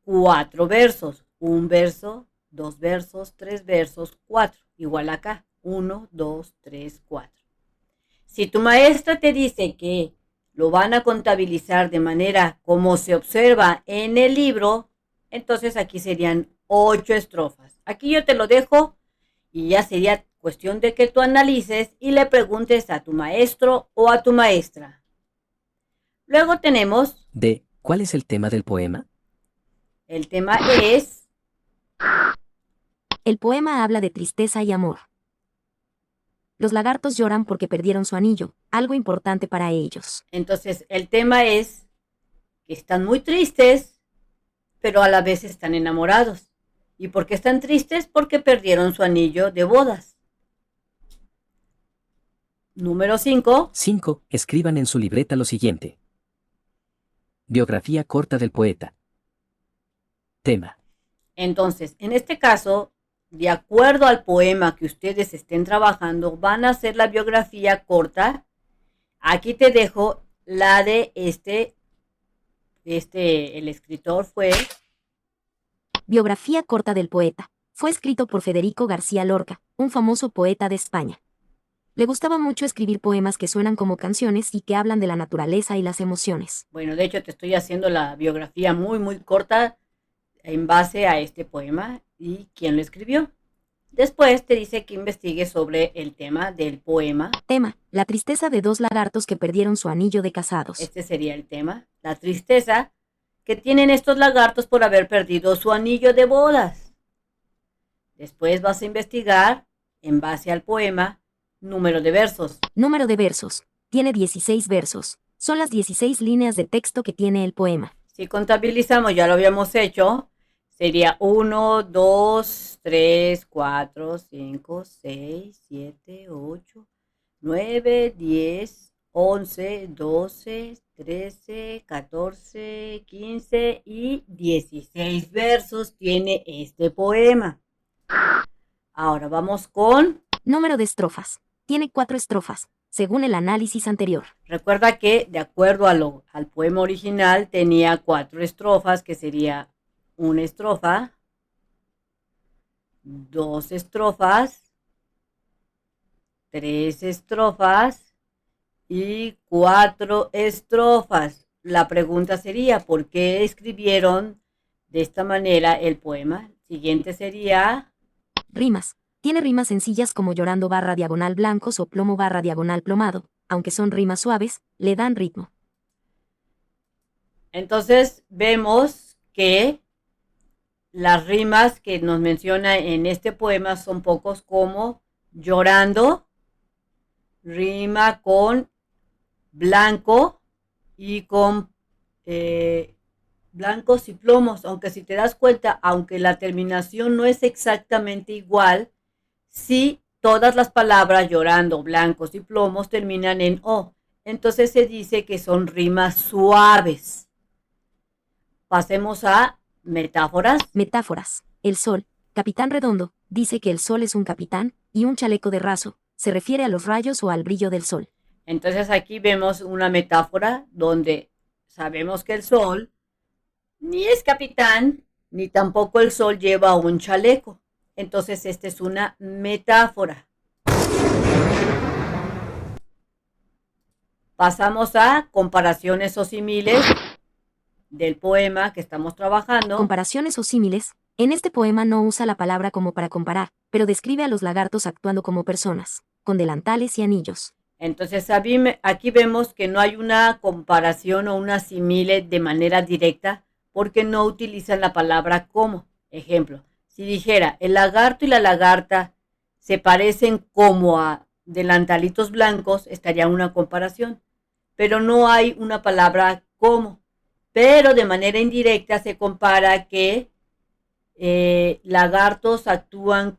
4 versos. 1 verso, 2 versos, 3 versos, 4. Igual acá. 1, 2, 3, 4. Si tu maestra te dice que lo van a contabilizar de manera como se observa en el libro, entonces aquí serían 8 estrofas. Aquí yo te lo dejo y ya sería cuestión de que tú analices y le preguntes a tu maestro o a tu maestra. Luego tenemos D. ¿Cuál es el tema del poema? el tema es El poema habla de tristeza y amor. Los lagartos lloran porque perdieron su anillo, algo importante para ellos. Entonces, el tema es que están muy tristes, pero a la vez están enamorados. ¿Y por qué están tristes? Porque perdieron su anillo de bodas. Número 5. 5. Escriban en su libreta lo siguiente. Biografía corta del poeta. Tema. Entonces, en este caso, de acuerdo al poema que ustedes estén trabajando, van a hacer la biografía corta. Aquí te dejo la de el escritor fue Biografía corta del poeta. Fue escrito por Federico García Lorca, un famoso poeta de España. Le gustaba mucho escribir poemas que suenan como canciones y que hablan de la naturaleza y las emociones. Bueno, de hecho te estoy haciendo la biografía muy, muy corta en base a este poema y quién lo escribió. Después te dice que investigues sobre el tema del poema. Tema. La tristeza de 2 lagartos que perdieron su anillo de casados. Este sería el tema. La tristeza que tienen estos lagartos por haber perdido su anillo de bodas. Después vas a investigar, en base al poema, número de versos. Número de versos. Tiene 16 versos. Son las 16 líneas de texto que tiene el poema. Si contabilizamos, ya lo habíamos hecho, sería 1, 2, 3, 4, 5, 6, 7, 8, 9, 10, 11, 12, 13, 14, 15 y 16 versos tiene este poema. Ahora vamos con... Número de estrofas. Tiene 4 estrofas, según el análisis anterior. Recuerda que, de acuerdo al poema original, tenía 4 estrofas, que sería una estrofa, 2 estrofas, 3 estrofas y 4 estrofas. La pregunta sería, ¿por qué escribieron de esta manera el poema? Siguiente sería Rimas. Tiene rimas sencillas como llorando barra diagonal blancos o plomo barra diagonal plomado. Aunque son rimas suaves, le dan ritmo. Entonces vemos que las rimas que nos menciona en este poema son pocos, como llorando, rima con blanco y con blancos y plomos, aunque si te das cuenta, aunque la terminación no es exactamente igual, sí todas las palabras llorando, blancos y plomos terminan en O. Entonces se dice que son rimas suaves. Pasemos a metáforas. Metáforas. El sol, capitán redondo, dice que el sol es un capitán, y un chaleco de raso, se refiere a los rayos o al brillo del sol. Entonces aquí vemos una metáfora donde sabemos que el sol ni es capitán, ni tampoco el sol lleva un chaleco. Entonces esta es una metáfora. Pasamos a comparaciones o símiles del poema que estamos trabajando. Comparaciones o símiles. En este poema no usa la palabra como para comparar, pero describe a los lagartos actuando como personas, con delantales y anillos. Entonces aquí vemos que no hay una comparación o una símile de manera directa porque no utilizan la palabra como. Ejemplo, si dijera el lagarto y la lagarta se parecen como a delantalitos blancos, estaría una comparación, pero no hay una palabra como. Pero de manera indirecta se compara que lagartos actúan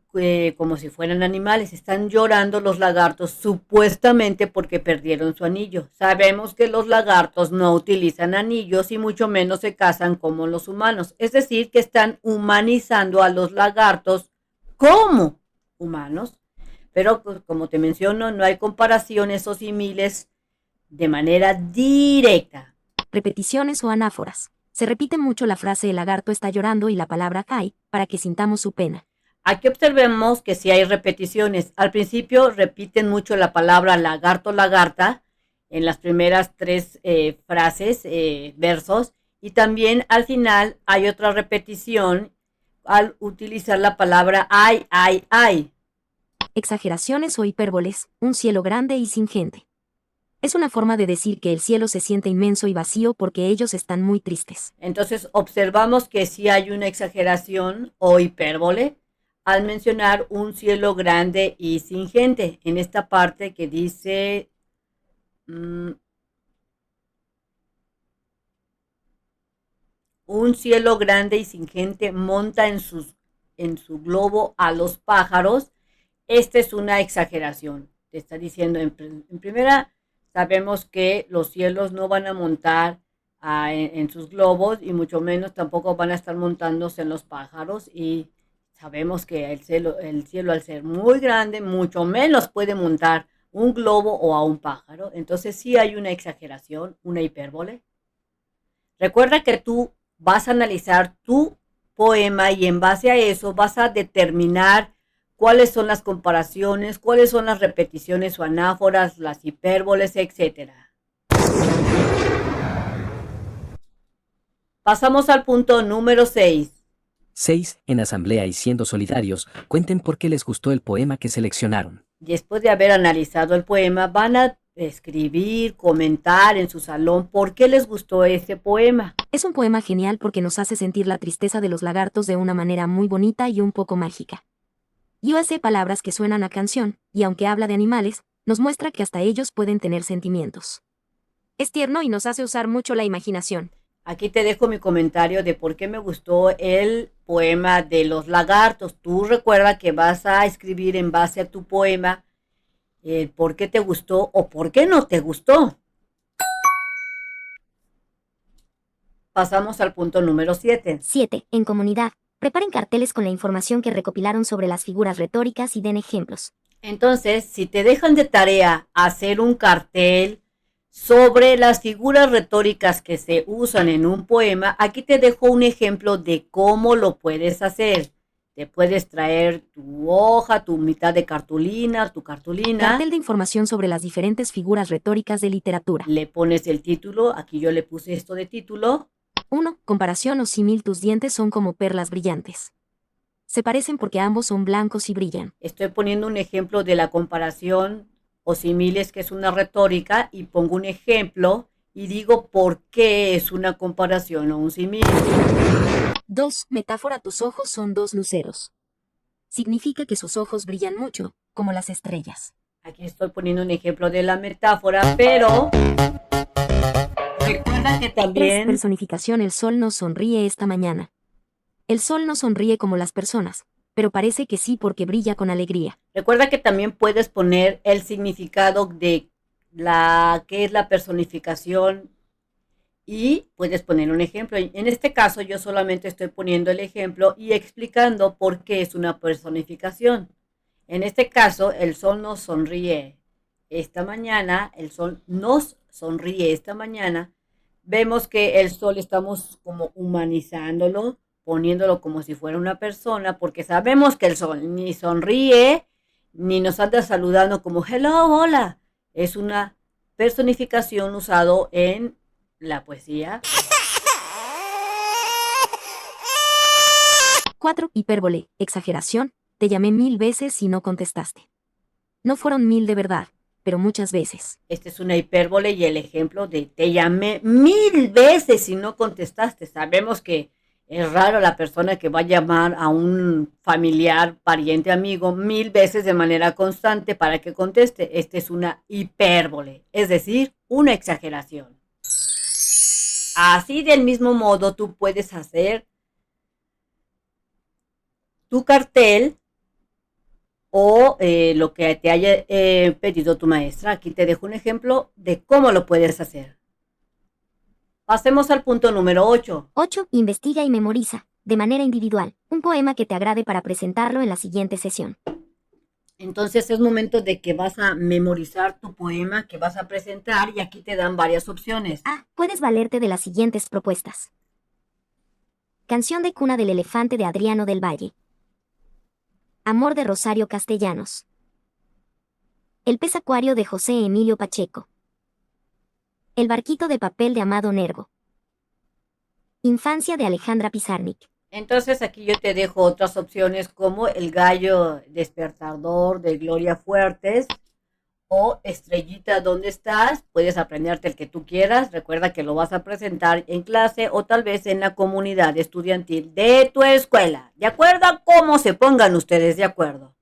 como si fueran animales. Están llorando los lagartos supuestamente porque perdieron su anillo. Sabemos que los lagartos no utilizan anillos y mucho menos se casan como los humanos. Es decir, que están humanizando a los lagartos como humanos. Pero pues, como te menciono, no hay comparaciones o símiles de manera directa. Repeticiones o anáforas. Se repite mucho la frase el lagarto está llorando y la palabra cae, para que sintamos su pena. Aquí observemos que sí hay repeticiones. Al principio repiten mucho la palabra lagarto, lagarta, en las primeras tres frases, versos, y también al final hay otra repetición al utilizar la palabra ay, ay, ay. Exageraciones o hipérboles, un cielo grande y sin gente. Es una forma de decir que el cielo se siente inmenso y vacío porque ellos están muy tristes. Entonces observamos que sí hay una exageración o hipérbole al mencionar un cielo grande y sin gente. En esta parte que dice un cielo grande y sin gente monta en su globo a los pájaros. Esta es una exageración. Te está diciendo en primera. Sabemos que los cielos no van a montar en sus globos y mucho menos tampoco van a estar montándose en los pájaros, y sabemos que el cielo al ser muy grande mucho menos puede montar un globo o a un pájaro. Entonces sí hay una exageración, una hipérbole. Recuerda que tú vas a analizar tu poema y en base a eso vas a determinar cuáles son las comparaciones, cuáles son las repeticiones o anáforas, las hipérboles, etc. Pasamos al punto número 6. 6. En asamblea y siendo solidarios, cuenten por qué les gustó el poema que seleccionaron. Después de haber analizado el poema, van a escribir, comentar en su salón por qué les gustó este poema. Es un poema genial porque nos hace sentir la tristeza de los lagartos de una manera muy bonita y un poco mágica. Y hace palabras que suenan a canción, y aunque habla de animales, nos muestra que hasta ellos pueden tener sentimientos. Es tierno y nos hace usar mucho la imaginación. Aquí te dejo mi comentario de por qué me gustó el poema de los lagartos. Tú recuerda que vas a escribir en base a tu poema por qué te gustó o por qué no te gustó. Pasamos al punto número 7. 7. En comunidad. Preparen carteles con la información que recopilaron sobre las figuras retóricas y den ejemplos. Entonces, si te dejan de tarea hacer un cartel sobre las figuras retóricas que se usan en un poema, aquí te dejo un ejemplo de cómo lo puedes hacer. Te puedes traer tu hoja, tu mitad de cartulina, tu cartulina. Cartel de información sobre las diferentes figuras retóricas de literatura. Le pones el título, aquí yo le puse esto de título. 1. Comparación o símil, tus dientes son como perlas brillantes. Se parecen porque ambos son blancos y brillan. Estoy poniendo un ejemplo de la comparación o similes, que es una retórica, y pongo un ejemplo y digo por qué es una comparación o un símil. 2. Metáfora: tus ojos son dos luceros. Significa que sus ojos brillan mucho, como las estrellas. Aquí estoy poniendo un ejemplo de la metáfora, pero recuerda que 3. también Personificación: el sol nos sonríe esta mañana. El sol no sonríe como las personas, pero parece que sí porque brilla con alegría. puedes poner el significado de qué es la personificación y puedes poner un ejemplo. En este caso yo solamente estoy poniendo el ejemplo y explicando por qué es una personificación. En este caso, el sol nos sonríe esta mañana, el sol nos sonríe esta mañana. Vemos que el sol estamos como humanizándolo, poniéndolo como si fuera una persona, porque sabemos que el sol ni sonríe, ni nos anda saludando como hello, hola. Es una personificación usado en la poesía. 4. Hipérbole: exageración. Te llamé 1000 veces y no contestaste. No fueron 1000 de verdad, pero muchas veces. Esta es una hipérbole y el ejemplo de te llamé 1000 veces y no contestaste. Sabemos que es raro la persona que va a llamar a un familiar, pariente, amigo 1000 veces de manera constante para que conteste. Esta es una hipérbole, es decir, una exageración. Así del mismo modo tú puedes hacer tu cartel o lo que te haya pedido tu maestra. Aquí te dejo un ejemplo de cómo lo puedes hacer. Pasemos al punto número 8. 8. Investiga y memoriza, de manera individual, un poema que te agrade para presentarlo en la siguiente sesión. Entonces es momento de que vas a memorizar tu poema que vas a presentar y aquí te dan varias opciones. Puedes valerte de las siguientes propuestas. Canción de cuna del elefante de Adriano del Valle. Amor de Rosario Castellanos. El pez acuario de José Emilio Pacheco. El barquito de papel de Amado Nervo. Infancia de Alejandra Pizarnik. Entonces aquí yo te dejo otras opciones como El gallo despertador de Gloria Fuertes o Estrellita, ¿dónde estás? Puedes aprenderte el que tú quieras. Recuerda que lo vas a presentar en clase o tal vez en la comunidad estudiantil de tu escuela. ¿De acuerdo a cómo se pongan ustedes de acuerdo?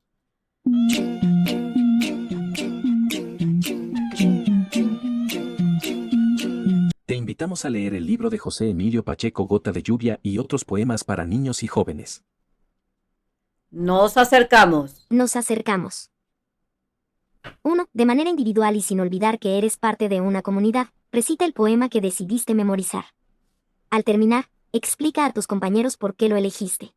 Te invitamos a leer el libro de José Emilio Pacheco, Gota de lluvia y otros poemas para niños y jóvenes. Nos acercamos. Nos acercamos. 1. De manera individual y sin olvidar que eres parte de una comunidad, recita el poema que decidiste memorizar. Al terminar, explica a tus compañeros por qué lo elegiste.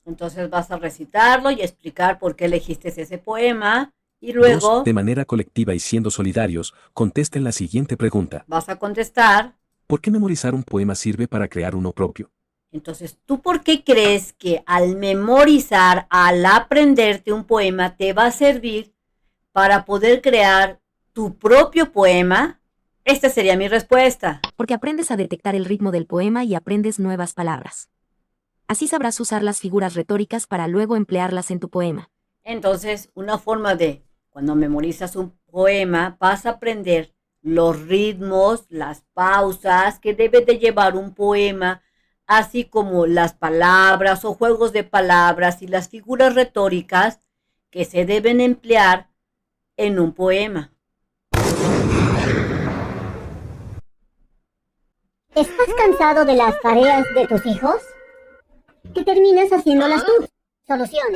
Entonces vas a recitarlo y explicar por qué elegiste ese poema y luego 2. De manera colectiva y siendo solidarios, contesten la siguiente pregunta. vas a contestar. ¿Por qué memorizar un poema sirve para crear uno propio? Entonces, ¿tú por qué crees que al memorizar, al aprenderte un poema, te va a servir para poder crear tu propio poema? Esta sería mi respuesta. Porque aprendes a detectar el ritmo del poema y aprendes nuevas palabras. Así sabrás usar las figuras retóricas para luego emplearlas en tu poema. Entonces, una forma de, cuando memorizas un poema, vas a aprender los ritmos, las pausas que debe de llevar un poema, así como las palabras o juegos de palabras y las figuras retóricas que se deben emplear en un poema. ¿Estás cansado de las tareas de tus hijos? ¿Que terminas haciéndolas tú? Solución.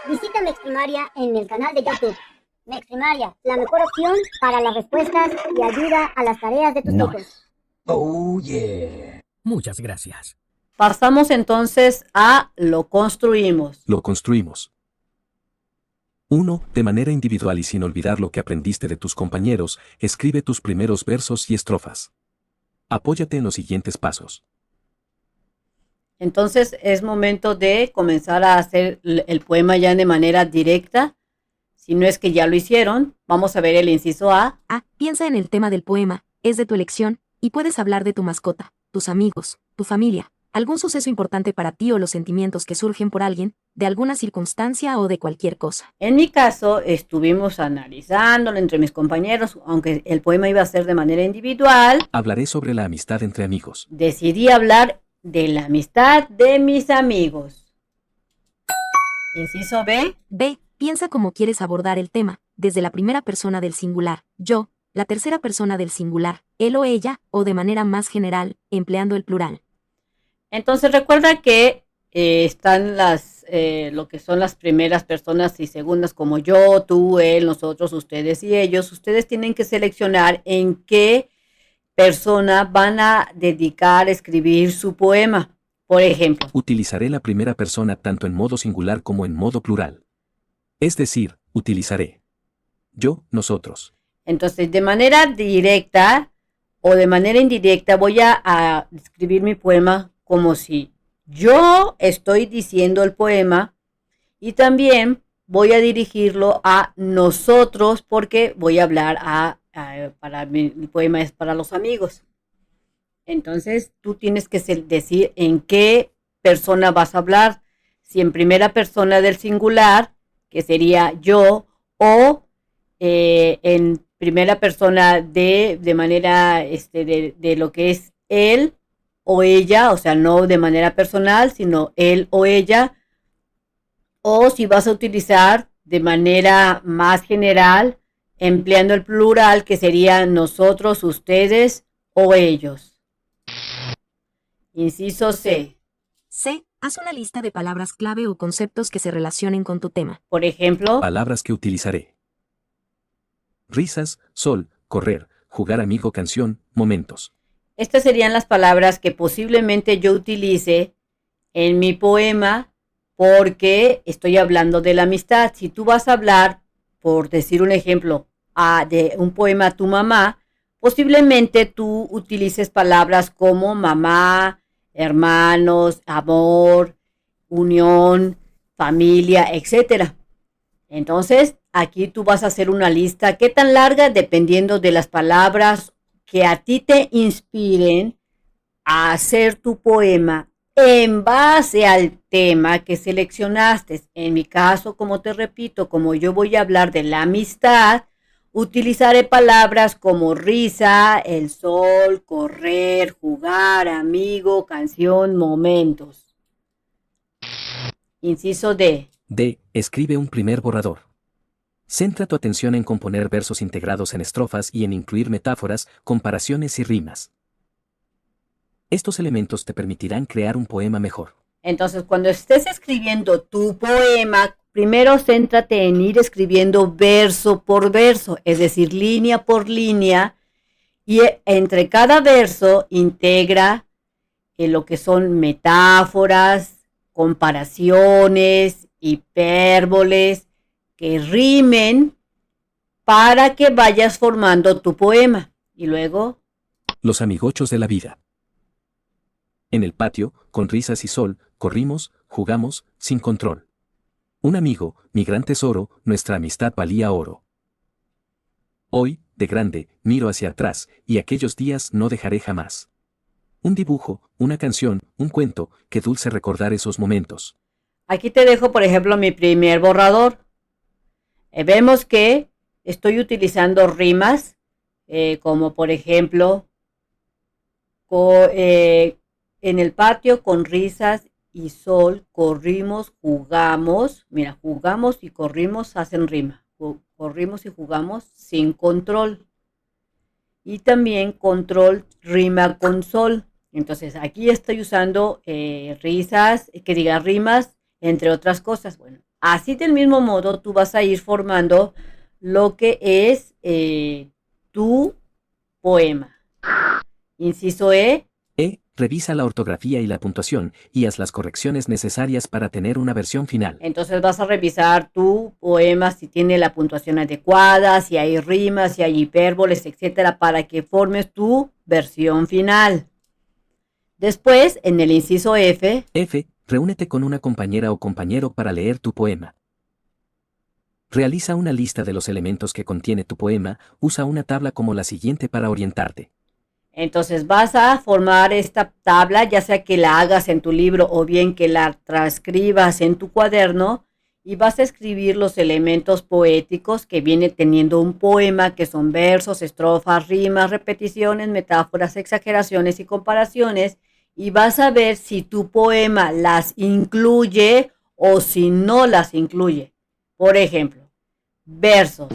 Visita Mexprimaria en el canal de YouTube. Mexprimaria, la mejor opción para las respuestas y ayuda a las tareas de tus hijos. Oh, yeah. Muchas gracias. Pasamos entonces a lo construimos. Lo construimos. 1. De manera individual y sin olvidar lo que aprendiste de tus compañeros, escribe tus primeros versos y estrofas. Apóyate en los siguientes pasos. Entonces es momento de comenzar a hacer el poema ya de manera directa. Si no es que ya lo hicieron, vamos a ver el inciso A. Piensa en el tema del poema, es de tu elección, y puedes hablar de tu mascota, tus amigos, tu familia, algún suceso importante para ti o los sentimientos que surgen por alguien, de alguna circunstancia o de cualquier cosa. En mi caso, estuvimos analizándolo entre mis compañeros, aunque el poema iba a ser de manera individual. Hablaré sobre la amistad entre amigos. Decidí hablar de la amistad de mis amigos. Inciso B. B. Piensa cómo quieres abordar el tema, desde la primera persona del singular, yo, la tercera persona del singular, él o ella, o de manera más general, empleando el plural. Entonces recuerda que están lo que son las primeras personas y segundas como yo, tú, él, nosotros, ustedes y ellos. Ustedes tienen que seleccionar en qué persona van a dedicar a escribir su poema. Por ejemplo, Utilizaré la primera persona tanto en modo singular como en modo plural. Es decir, utilizaré yo, nosotros. entonces de manera directa o de manera indirecta voy a escribir mi poema como si yo estoy diciendo el poema y también voy a dirigirlo a nosotros porque voy a hablar para mi poema es para los amigos. Entonces tú tienes que decir en qué persona vas a hablar, si en primera persona del singular, que sería yo, o en primera persona de manera de lo que es él o ella, o sea, no de manera personal, sino él o ella, o si vas a utilizar de manera más general, empleando el plural, que sería nosotros, ustedes o ellos. Inciso C. C. Haz una lista de palabras clave o conceptos que se relacionen con tu tema. Por ejemplo, Palabras que utilizaré. Risas, sol, correr, jugar amigo, canción, momentos. estas serían las palabras que posiblemente yo utilice en mi poema porque estoy hablando de la amistad. Si tú vas a hablar, por decir un ejemplo, de un poema a tu mamá, posiblemente tú utilices palabras como mamá, hermanos, amor, unión, familia, etcétera. Entonces, aquí tú vas a hacer una lista. ¿Qué tan larga? Dependiendo de las palabras que a ti te inspiren a hacer tu poema en base al tema que seleccionaste. En mi caso, como te repito, como yo voy a hablar de la amistad, utilizaré palabras como risa, el sol, correr, jugar, amigo, canción, momentos. Inciso D. D. Escribe un primer borrador. Centra tu atención en componer versos integrados en estrofas y en incluir metáforas, comparaciones y rimas. Estos elementos te permitirán crear un poema mejor. Entonces, cuando estés escribiendo tu poema, primero céntrate en ir escribiendo verso por verso, es decir, línea por línea, y entre cada verso integra lo que son metáforas, comparaciones, hipérboles, que rimen para que vayas formando tu poema. Y luego, Los amigochos de la vida. En el patio, con risas y sol, corrimos, jugamos, sin control. Un amigo, mi gran tesoro, nuestra amistad valía oro. Hoy, de grande, miro hacia atrás, y aquellos días no dejaré jamás. Un dibujo, una canción, un cuento, qué dulce recordar esos momentos. aquí te dejo, por ejemplo, mi primer borrador. Vemos que estoy utilizando rimas, como por ejemplo, en el patio con risas y sol, corrimos, jugamos. Mira, jugamos y corrimos hacen rima. Corrimos y jugamos sin control. Y también control rima con sol. Entonces aquí estoy usando rimas, entre otras cosas. Bueno, así del mismo modo tú vas a ir formando lo que es tu poema. Inciso E. Revisa la ortografía y la puntuación y haz las correcciones necesarias para tener una versión final. Entonces vas a revisar tu poema si tiene la puntuación adecuada, si hay rimas, si hay hipérboles, etcétera, para que formes tu versión final. Después, en el inciso F. F. Reúnete con una compañera o compañero para leer tu poema. Realiza una lista de los elementos que contiene tu poema, usa una tabla como la siguiente para orientarte. Entonces vas a formar esta tabla, ya sea que la hagas en tu libro o bien que la transcribas en tu cuaderno, y vas a escribir los elementos poéticos que viene teniendo un poema, que son versos, estrofas, rimas, repeticiones, metáforas, exageraciones y comparaciones, y vas a ver si tu poema las incluye o si no las incluye. Por ejemplo, versos.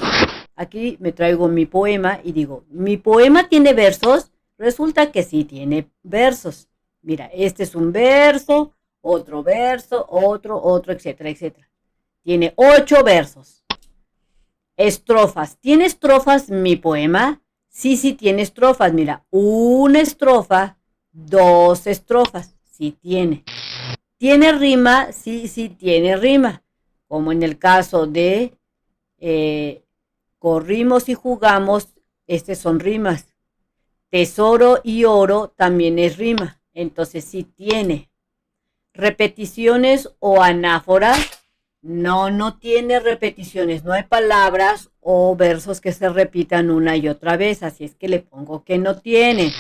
Aquí me traigo mi poema y digo, ¿mi poema tiene versos? Resulta que sí tiene versos. Mira, este es un verso, otro, etcétera, etcétera. Tiene 8 versos. Estrofas. ¿Tiene estrofas mi poema? Sí, sí tiene estrofas. Mira, una estrofa, 2 estrofas. Sí tiene. ¿Tiene rima? Sí, sí tiene rima. Como en el caso de corrimos y jugamos, son rimas. Tesoro y oro también es rima. Entonces sí tiene. Repeticiones o anáforas. No, no tiene repeticiones, no hay palabras o versos que se repitan una y otra vez, así es que le pongo que no tiene.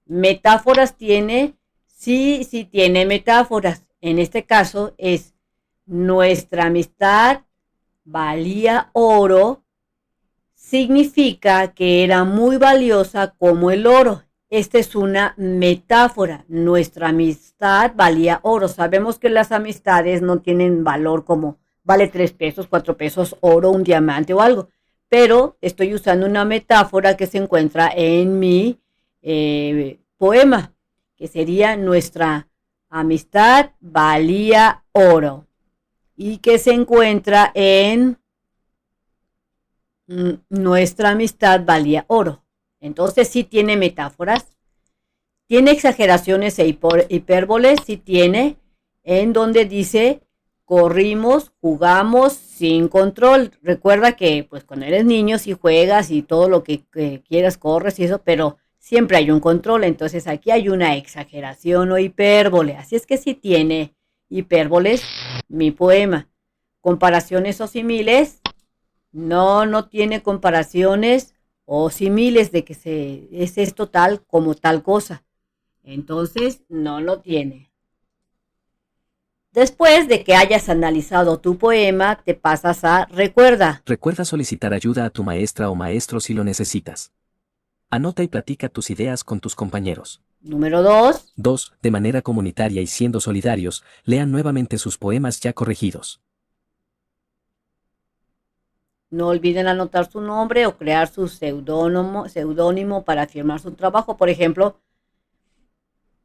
Metáforas tiene, sí, sí tiene metáforas. En este caso es nuestra amistad valía oro, significa que era muy valiosa como el oro. Esta es una metáfora. Nuestra amistad valía oro. Sabemos que las amistades no tienen valor como vale 3 pesos, 4 pesos, oro, un diamante o algo. Pero estoy usando una metáfora que se encuentra en mi poema, que sería nuestra amistad valía oro. Y que se encuentra en nuestra amistad valía oro. Entonces sí tiene metáforas, tiene exageraciones e hipérboles, sí tiene, en donde dice corrimos, jugamos sin control. Recuerda que pues cuando eres niño sí juegas y todo lo que quieras corres y eso, pero siempre hay un control. Entonces aquí hay una exageración o hipérbole, así es que sí tiene hipérboles mi poema. Comparaciones o símiles, no, no tiene comparaciones o símiles de que es esto tal como tal cosa. Entonces, no lo tiene. Después de que hayas analizado tu poema, te pasas a recuerda. Recuerda solicitar ayuda a tu maestra o maestro si lo necesitas. Anota y platica tus ideas con tus compañeros. Número 2. 2. De manera comunitaria y siendo solidarios, lean nuevamente sus poemas ya corregidos. No olviden anotar su nombre o crear su seudónimo para firmar su trabajo. Por ejemplo,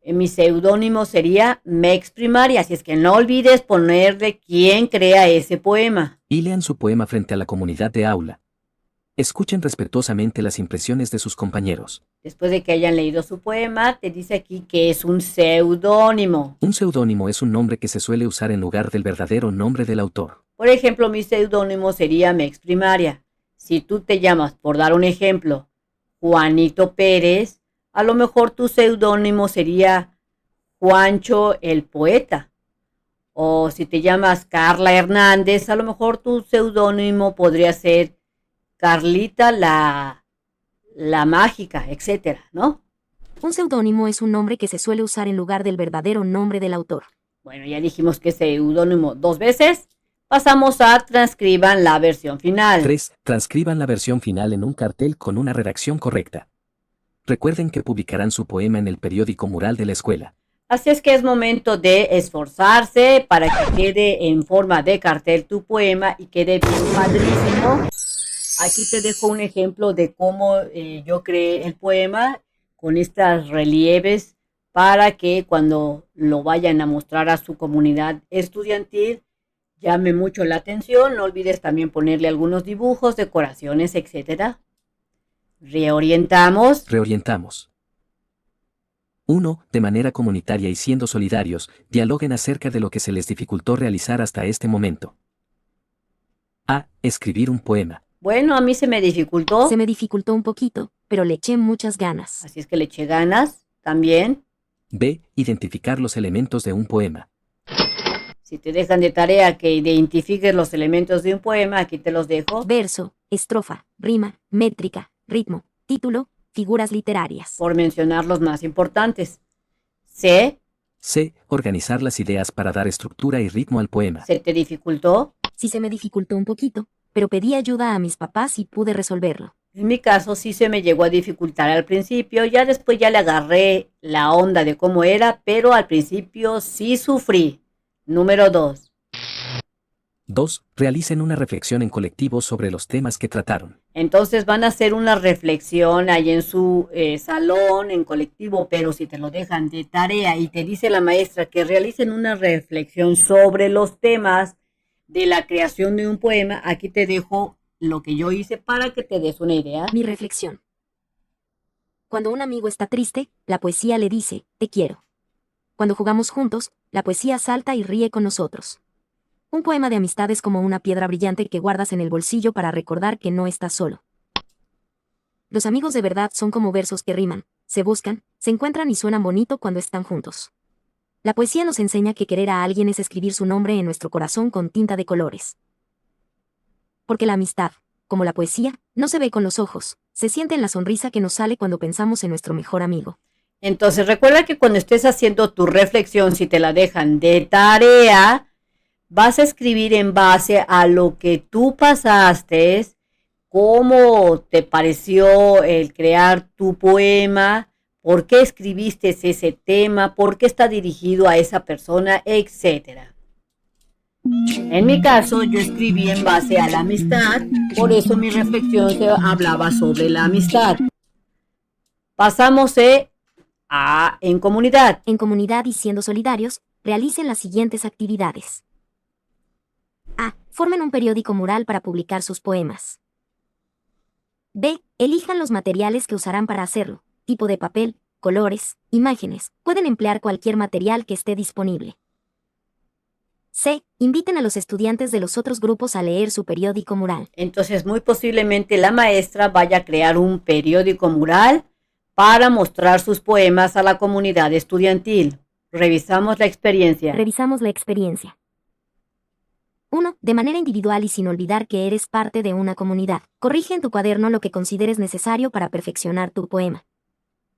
mi seudónimo sería Mex Primaria, así es que no olvides ponerle quién crea ese poema. Y lean su poema frente a la comunidad de aula. Escuchen respetuosamente las impresiones de sus compañeros. Después de que hayan leído su poema, te dice aquí que es un seudónimo. Un seudónimo es un nombre que se suele usar en lugar del verdadero nombre del autor. Por ejemplo, mi seudónimo sería Mex Primaria. Si tú te llamas, por dar un ejemplo, Juanito Pérez, a lo mejor tu seudónimo sería Juancho el Poeta. O si te llamas Carla Hernández, a lo mejor tu seudónimo podría ser Carlita la Mágica, etcétera, ¿no? Un seudónimo es un nombre que se suele usar en lugar del verdadero nombre del autor. Bueno, ya dijimos que seudónimo 2 veces. Pasamos a transcriban la versión final. 3. Transcriban la versión final en un cartel con una redacción correcta. Recuerden que publicarán su poema en el periódico mural de la escuela. Así es que es momento de esforzarse para que quede en forma de cartel tu poema y quede bien padrísimo. Aquí te dejo un ejemplo de cómo yo creé el poema con estas relieves para que cuando lo vayan a mostrar a su comunidad estudiantil llame mucho la atención. No olvides también ponerle algunos dibujos, decoraciones, etcétera. Reorientamos. 1. De manera comunitaria y siendo solidarios, dialoguen acerca de lo que se les dificultó realizar hasta este momento. A. Escribir un poema. Bueno, a mí se me dificultó. Se me dificultó un poquito, pero le eché muchas ganas. Así es que le eché ganas también. B. Identificar los elementos de un poema. Si te dejan de tarea que identifiques los elementos de un poema, aquí te los dejo. Verso, estrofa, rima, métrica, ritmo, título, figuras literarias. por mencionar los más importantes. C, C. Organizar las ideas para dar estructura y ritmo al poema. ¿se te dificultó? Sí se me dificultó un poquito, pero pedí ayuda a mis papás y pude resolverlo. En mi caso sí se me llegó a dificultar al principio, ya después ya le agarré la onda de cómo era, pero al principio sí sufrí. Número 2. 2. Realicen una reflexión en colectivo sobre los temas que trataron. Entonces van a hacer una reflexión ahí en su salón, en colectivo, pero si te lo dejan de tarea y te dice la maestra que realicen una reflexión sobre los temas de la creación de un poema, aquí te dejo lo que yo hice para que te des una idea. Mi reflexión. Cuando un amigo está triste, la poesía le dice, te quiero. Cuando jugamos juntos, la poesía salta y ríe con nosotros. Un poema de amistad es como una piedra brillante que guardas en el bolsillo para recordar que no estás solo. Los amigos de verdad son como versos que riman, se buscan, se encuentran y suenan bonito cuando están juntos. La poesía nos enseña que querer a alguien es escribir su nombre en nuestro corazón con tinta de colores. Porque la amistad, como la poesía, no se ve con los ojos, se siente en la sonrisa que nos sale cuando pensamos en nuestro mejor amigo. Entonces recuerda que cuando estés haciendo tu reflexión, si te la dejan de tarea, vas a escribir en base a lo que tú pasaste, cómo te pareció el crear tu poema, por qué escribiste ese tema, por qué está dirigido a esa persona, etcétera. En mi caso, yo escribí en base a la amistad, por eso mi reflexión se hablaba sobre la amistad. Pasamos a en comunidad. En comunidad y siendo solidarios, realicen las siguientes actividades. A. Formen un periódico mural para publicar sus poemas. B. Elijan los materiales que usarán para hacerlo, tipo de papel, colores, imágenes. Pueden emplear cualquier material que esté disponible. C. Inviten a los estudiantes de los otros grupos a leer su periódico mural. Entonces, muy posiblemente la maestra vaya a crear un periódico mural para mostrar sus poemas a la comunidad estudiantil. Revisamos la experiencia. Revisamos la experiencia. 1. De manera individual y sin olvidar que eres parte de una comunidad. Corrige en tu cuaderno lo que consideres necesario para perfeccionar tu poema.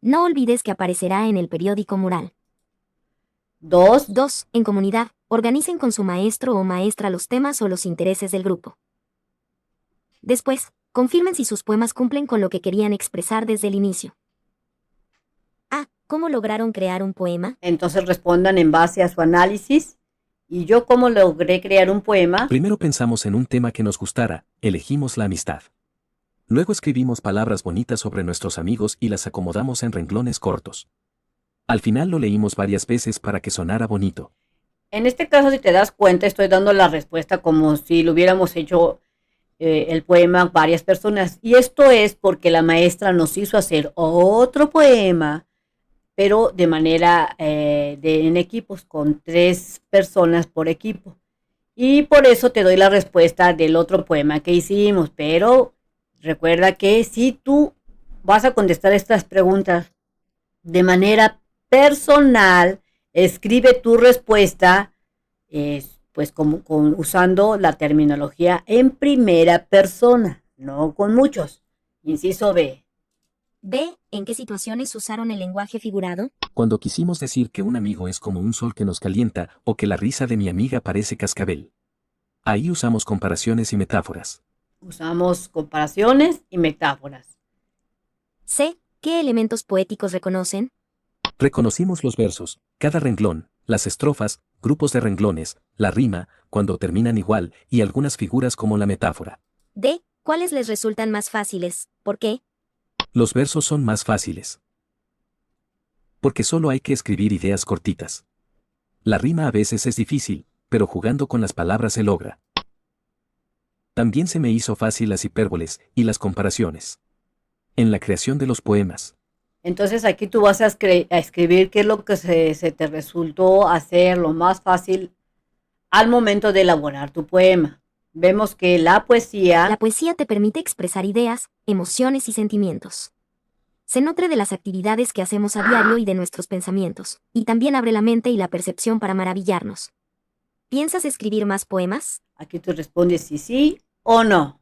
No olvides que aparecerá en el periódico mural. 2. 2. En comunidad, organicen con su maestro o maestra los temas o los intereses del grupo. Después, confirmen si sus poemas cumplen con lo que querían expresar desde el inicio. A. ¿Cómo lograron crear un poema? Entonces respondan en base a su análisis. ¿Y yo cómo logré crear un poema? Primero pensamos en un tema que nos gustara, elegimos la amistad. Luego escribimos palabras bonitas sobre nuestros amigos y las acomodamos en renglones cortos. Al final lo leímos varias veces para que sonara bonito. En este caso, si te das cuenta, estoy dando la respuesta como si lo hubiéramos hecho el poema varias personas. Y esto es porque la maestra nos hizo hacer otro poema, pero de manera en equipos, con 3 personas por equipo. Y por eso te doy la respuesta del otro poema que hicimos. Pero recuerda que si tú vas a contestar estas preguntas de manera personal, escribe tu respuesta pues usando la terminología en primera persona, no con muchos. Inciso B. B. ¿En qué situaciones usaron el lenguaje figurado? Cuando quisimos decir que un amigo es como un sol que nos calienta o que la risa de mi amiga parece cascabel. Ahí usamos comparaciones y metáforas. Usamos comparaciones y metáforas. C. ¿Qué elementos poéticos reconocen? Reconocimos los versos, cada renglón, las estrofas, grupos de renglones, la rima, cuando terminan igual, y algunas figuras como la metáfora. D. ¿Cuáles les resultan más fáciles? ¿Por qué? Los versos son más fáciles. Porque solo hay que escribir ideas cortitas. La rima a veces es difícil, pero jugando con las palabras se logra. También se me hizo fácil las hipérboles y las comparaciones. En la creación de los poemas. Entonces aquí tú vas a escribir qué es lo que se te resultó hacer lo más fácil al momento de elaborar tu poema. Vemos que la poesía... La poesía te permite expresar ideas, emociones y sentimientos. Se nutre de las actividades que hacemos a diario y de nuestros pensamientos, y también abre la mente y la percepción para maravillarnos. ¿Piensas escribir más poemas? Aquí tú respondes si sí o no.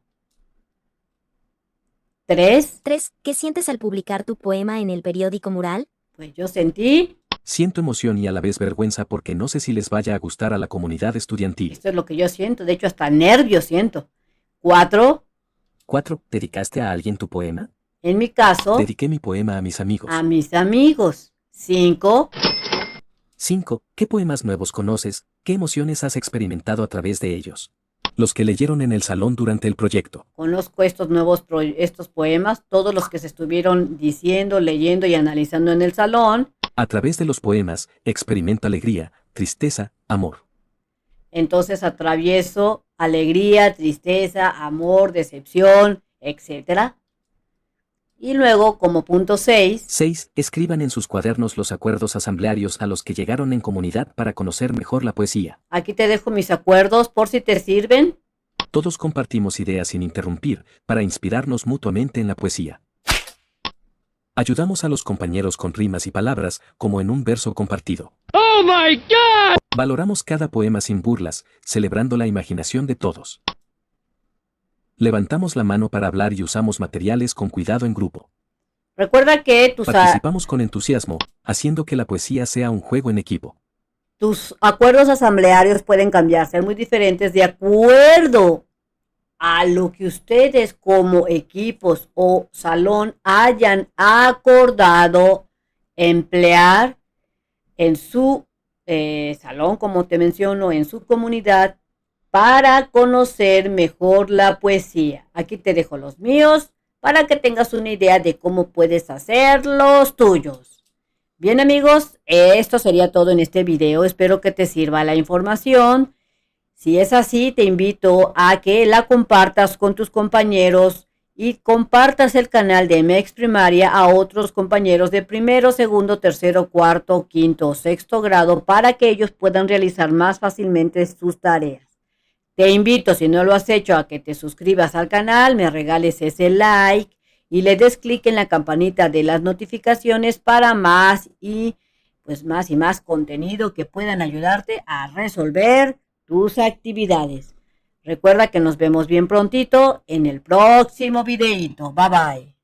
3. 3. ¿Qué sientes al publicar tu poema en el periódico mural? Pues yo sentí, Siento emoción y a la vez vergüenza porque no sé si les vaya a gustar a la comunidad estudiantil. esto es lo que yo siento, de hecho hasta nervios siento. 4. 4. ¿Dedicaste a alguien tu poema? En mi caso, Dediqué mi poema a mis amigos. a mis amigos. 5. 5. ¿Qué poemas nuevos conoces? ¿Qué emociones has experimentado a través de ellos? Los que leyeron en el salón durante el proyecto. Conozco estos nuevos estos poemas, todos los que se estuvieron diciendo, leyendo y analizando en el salón. A través de los poemas, experimento alegría, tristeza, amor. Entonces atravieso alegría, tristeza, amor, decepción, etc. Y luego, como punto 6, 6. Escriban en sus cuadernos los acuerdos asamblearios a los que llegaron en comunidad para conocer mejor la poesía. aquí te dejo mis acuerdos por si te sirven. Todos compartimos ideas sin interrumpir para inspirarnos mutuamente en la poesía. Ayudamos a los compañeros con rimas y palabras, como en un verso compartido. ¡Oh, my God! Valoramos cada poema sin burlas, celebrando la imaginación de todos. Levantamos la mano para hablar y usamos materiales con cuidado en grupo. Recuerda que Participamos con entusiasmo, haciendo que la poesía sea un juego en equipo. tus acuerdos asamblearios pueden cambiar, ser muy diferentes de acuerdo a lo que ustedes como equipos o salón hayan acordado emplear en su salón, como te menciono, en su comunidad, para conocer mejor la poesía. Aquí te dejo los míos para que tengas una idea de cómo puedes hacer los tuyos. Bien amigos, esto sería todo en este video. Espero que te sirva la información. Si es así, te invito a que la compartas con tus compañeros y compartas el canal de MEX Primaria a otros compañeros de primero, segundo, tercero, cuarto, quinto o sexto grado para que ellos puedan realizar más fácilmente sus tareas. Te invito, si no lo has hecho, a que te suscribas al canal, me regales ese like y le des clic en la campanita de las notificaciones para más y más contenido que puedan ayudarte a resolver tus actividades. Recuerda que nos vemos bien prontito en el próximo videito. Bye bye.